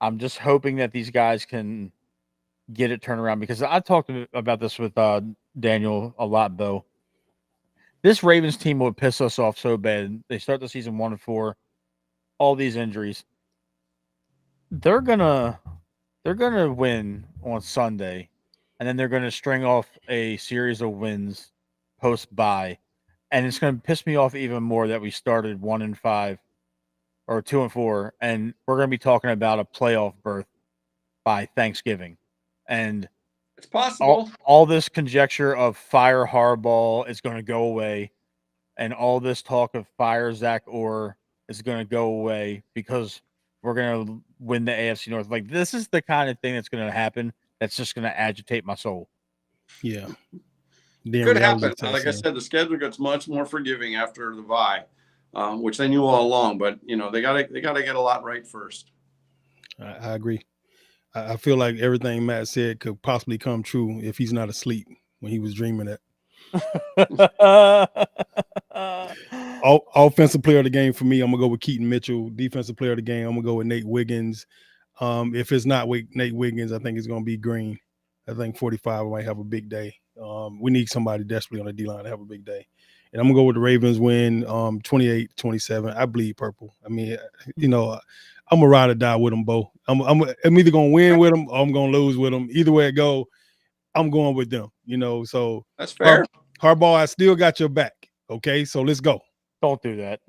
I'm just hoping that these guys can get it turned around, because I talked about this with Daniel a lot, Bo. This Ravens team would piss us off so bad. They start the season 1-4. All these injuries, they're gonna win on Sunday, and then they're gonna string off a series of wins post bye, and it's gonna piss me off even more that we started 1-5 or 2-4, and we're gonna be talking about a playoff berth by Thanksgiving, and it's possible. All this conjecture of fire Harbaugh is going to go away, and all this talk of fire Zach Orr is going to go away, because we're going to win the AFC North. Like, this is the kind of thing that's going to happen that's just going to agitate my soul. Yeah. It could happen. Like I said, the schedule gets much more forgiving after the bye, which they knew all along. But they gotta get a lot right first. I agree. I feel like everything Matt said could possibly come true if he's not asleep when he was dreaming it. Offensive player of the game for me, I'm gonna go with Keaton Mitchell. Defensive player of the game, I'm gonna go with Nate Wiggins. If it's not Nate Wiggins, I think it's gonna be Green. I think 45 might have a big day. We need somebody desperately on the D-line to have a big day. And I'm gonna go with the Ravens win 28-27. I bleed purple. I mean, I'm a ride or die with them both. I'm either gonna win with them or I'm gonna lose with them. Either way it go, I'm going with them. So that's fair. Harbaugh, I still got your back. Okay, so let's go. Don't do that.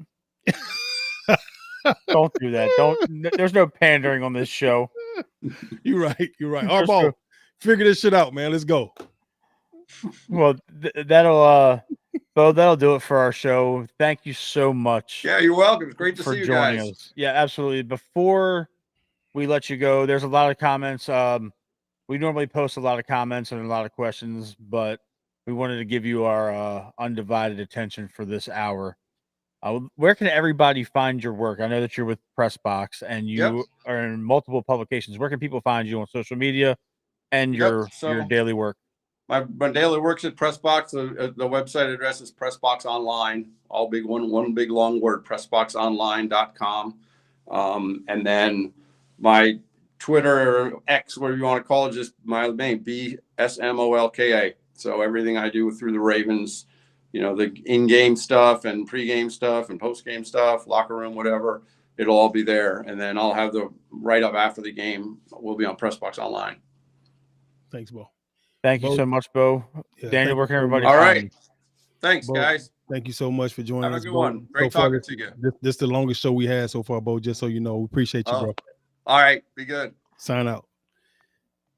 Don't do that. There's no pandering on this show. You're right. Harbaugh, figure this shit out, man. Let's go. Well, that'll do it for our show. Thank you so much. Yeah, you're welcome. It's great to see you guys. Us. Yeah, absolutely. Before we let you go, there's a lot of comments. We normally post a lot of comments and a lot of questions, but we wanted to give you our undivided attention for this hour. Where can everybody find your work? I know that you're with PressBox and you are in multiple publications. Where can people find you on social media and your daily work? My daily work's at PressBox. The website address is PressBox Online. All big one big long word, PressBoxOnline.com. And then my Twitter or X, whatever you want to call it, just my name, BSMOLKA. So everything I do through the Ravens, the in-game stuff and pre-game stuff and post-game stuff, locker room, whatever, it'll all be there. And then I'll have the write-up after the game. We'll be on PressBox Online. Thanks, Bo. Thank you so much, Bo. Yeah, Daniel, where can everybody all right. Thanks, Bo, guys. Thank you so much for joining us. Have a good one. Great talking to you. This is the longest show we had so far, Bo, just so you know. We appreciate you, bro. All right. Be good. Sign out.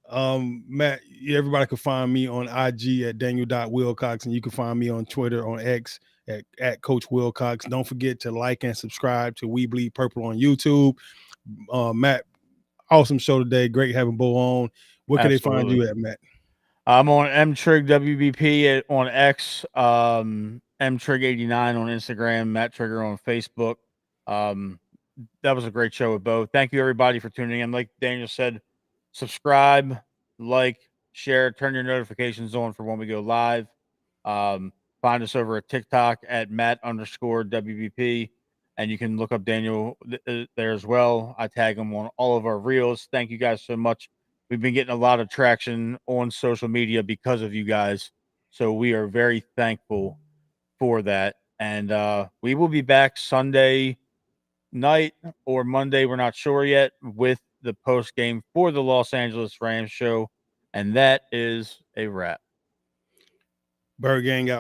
Matt, everybody can find me on IG at Daniel.Wilcox, and you can find me on Twitter on X at Coach Wilcox. Don't forget to like and subscribe to We Bleed Purple on YouTube. Matt, awesome show today. Great having Bo on. Where can they find you at, Matt? I'm on mtrig WBP on X, mtrig89 on Instagram, Matt Trigger on Facebook. That was a great show with Bo. Thank you everybody for tuning in. Like Daniel said, subscribe, like, share, turn your notifications on for when we go live. Find us over at TikTok at Matt_WBP, and you can look up Daniel there as well. I tag him on all of our reels. Thank you guys so much. We've been getting a lot of traction on social media because of you guys, so we are very thankful for that. And we will be back Sunday night or Monday, we're not sure yet, with the post game for the Los Angeles Rams show. And that is a wrap. Bird Gang out.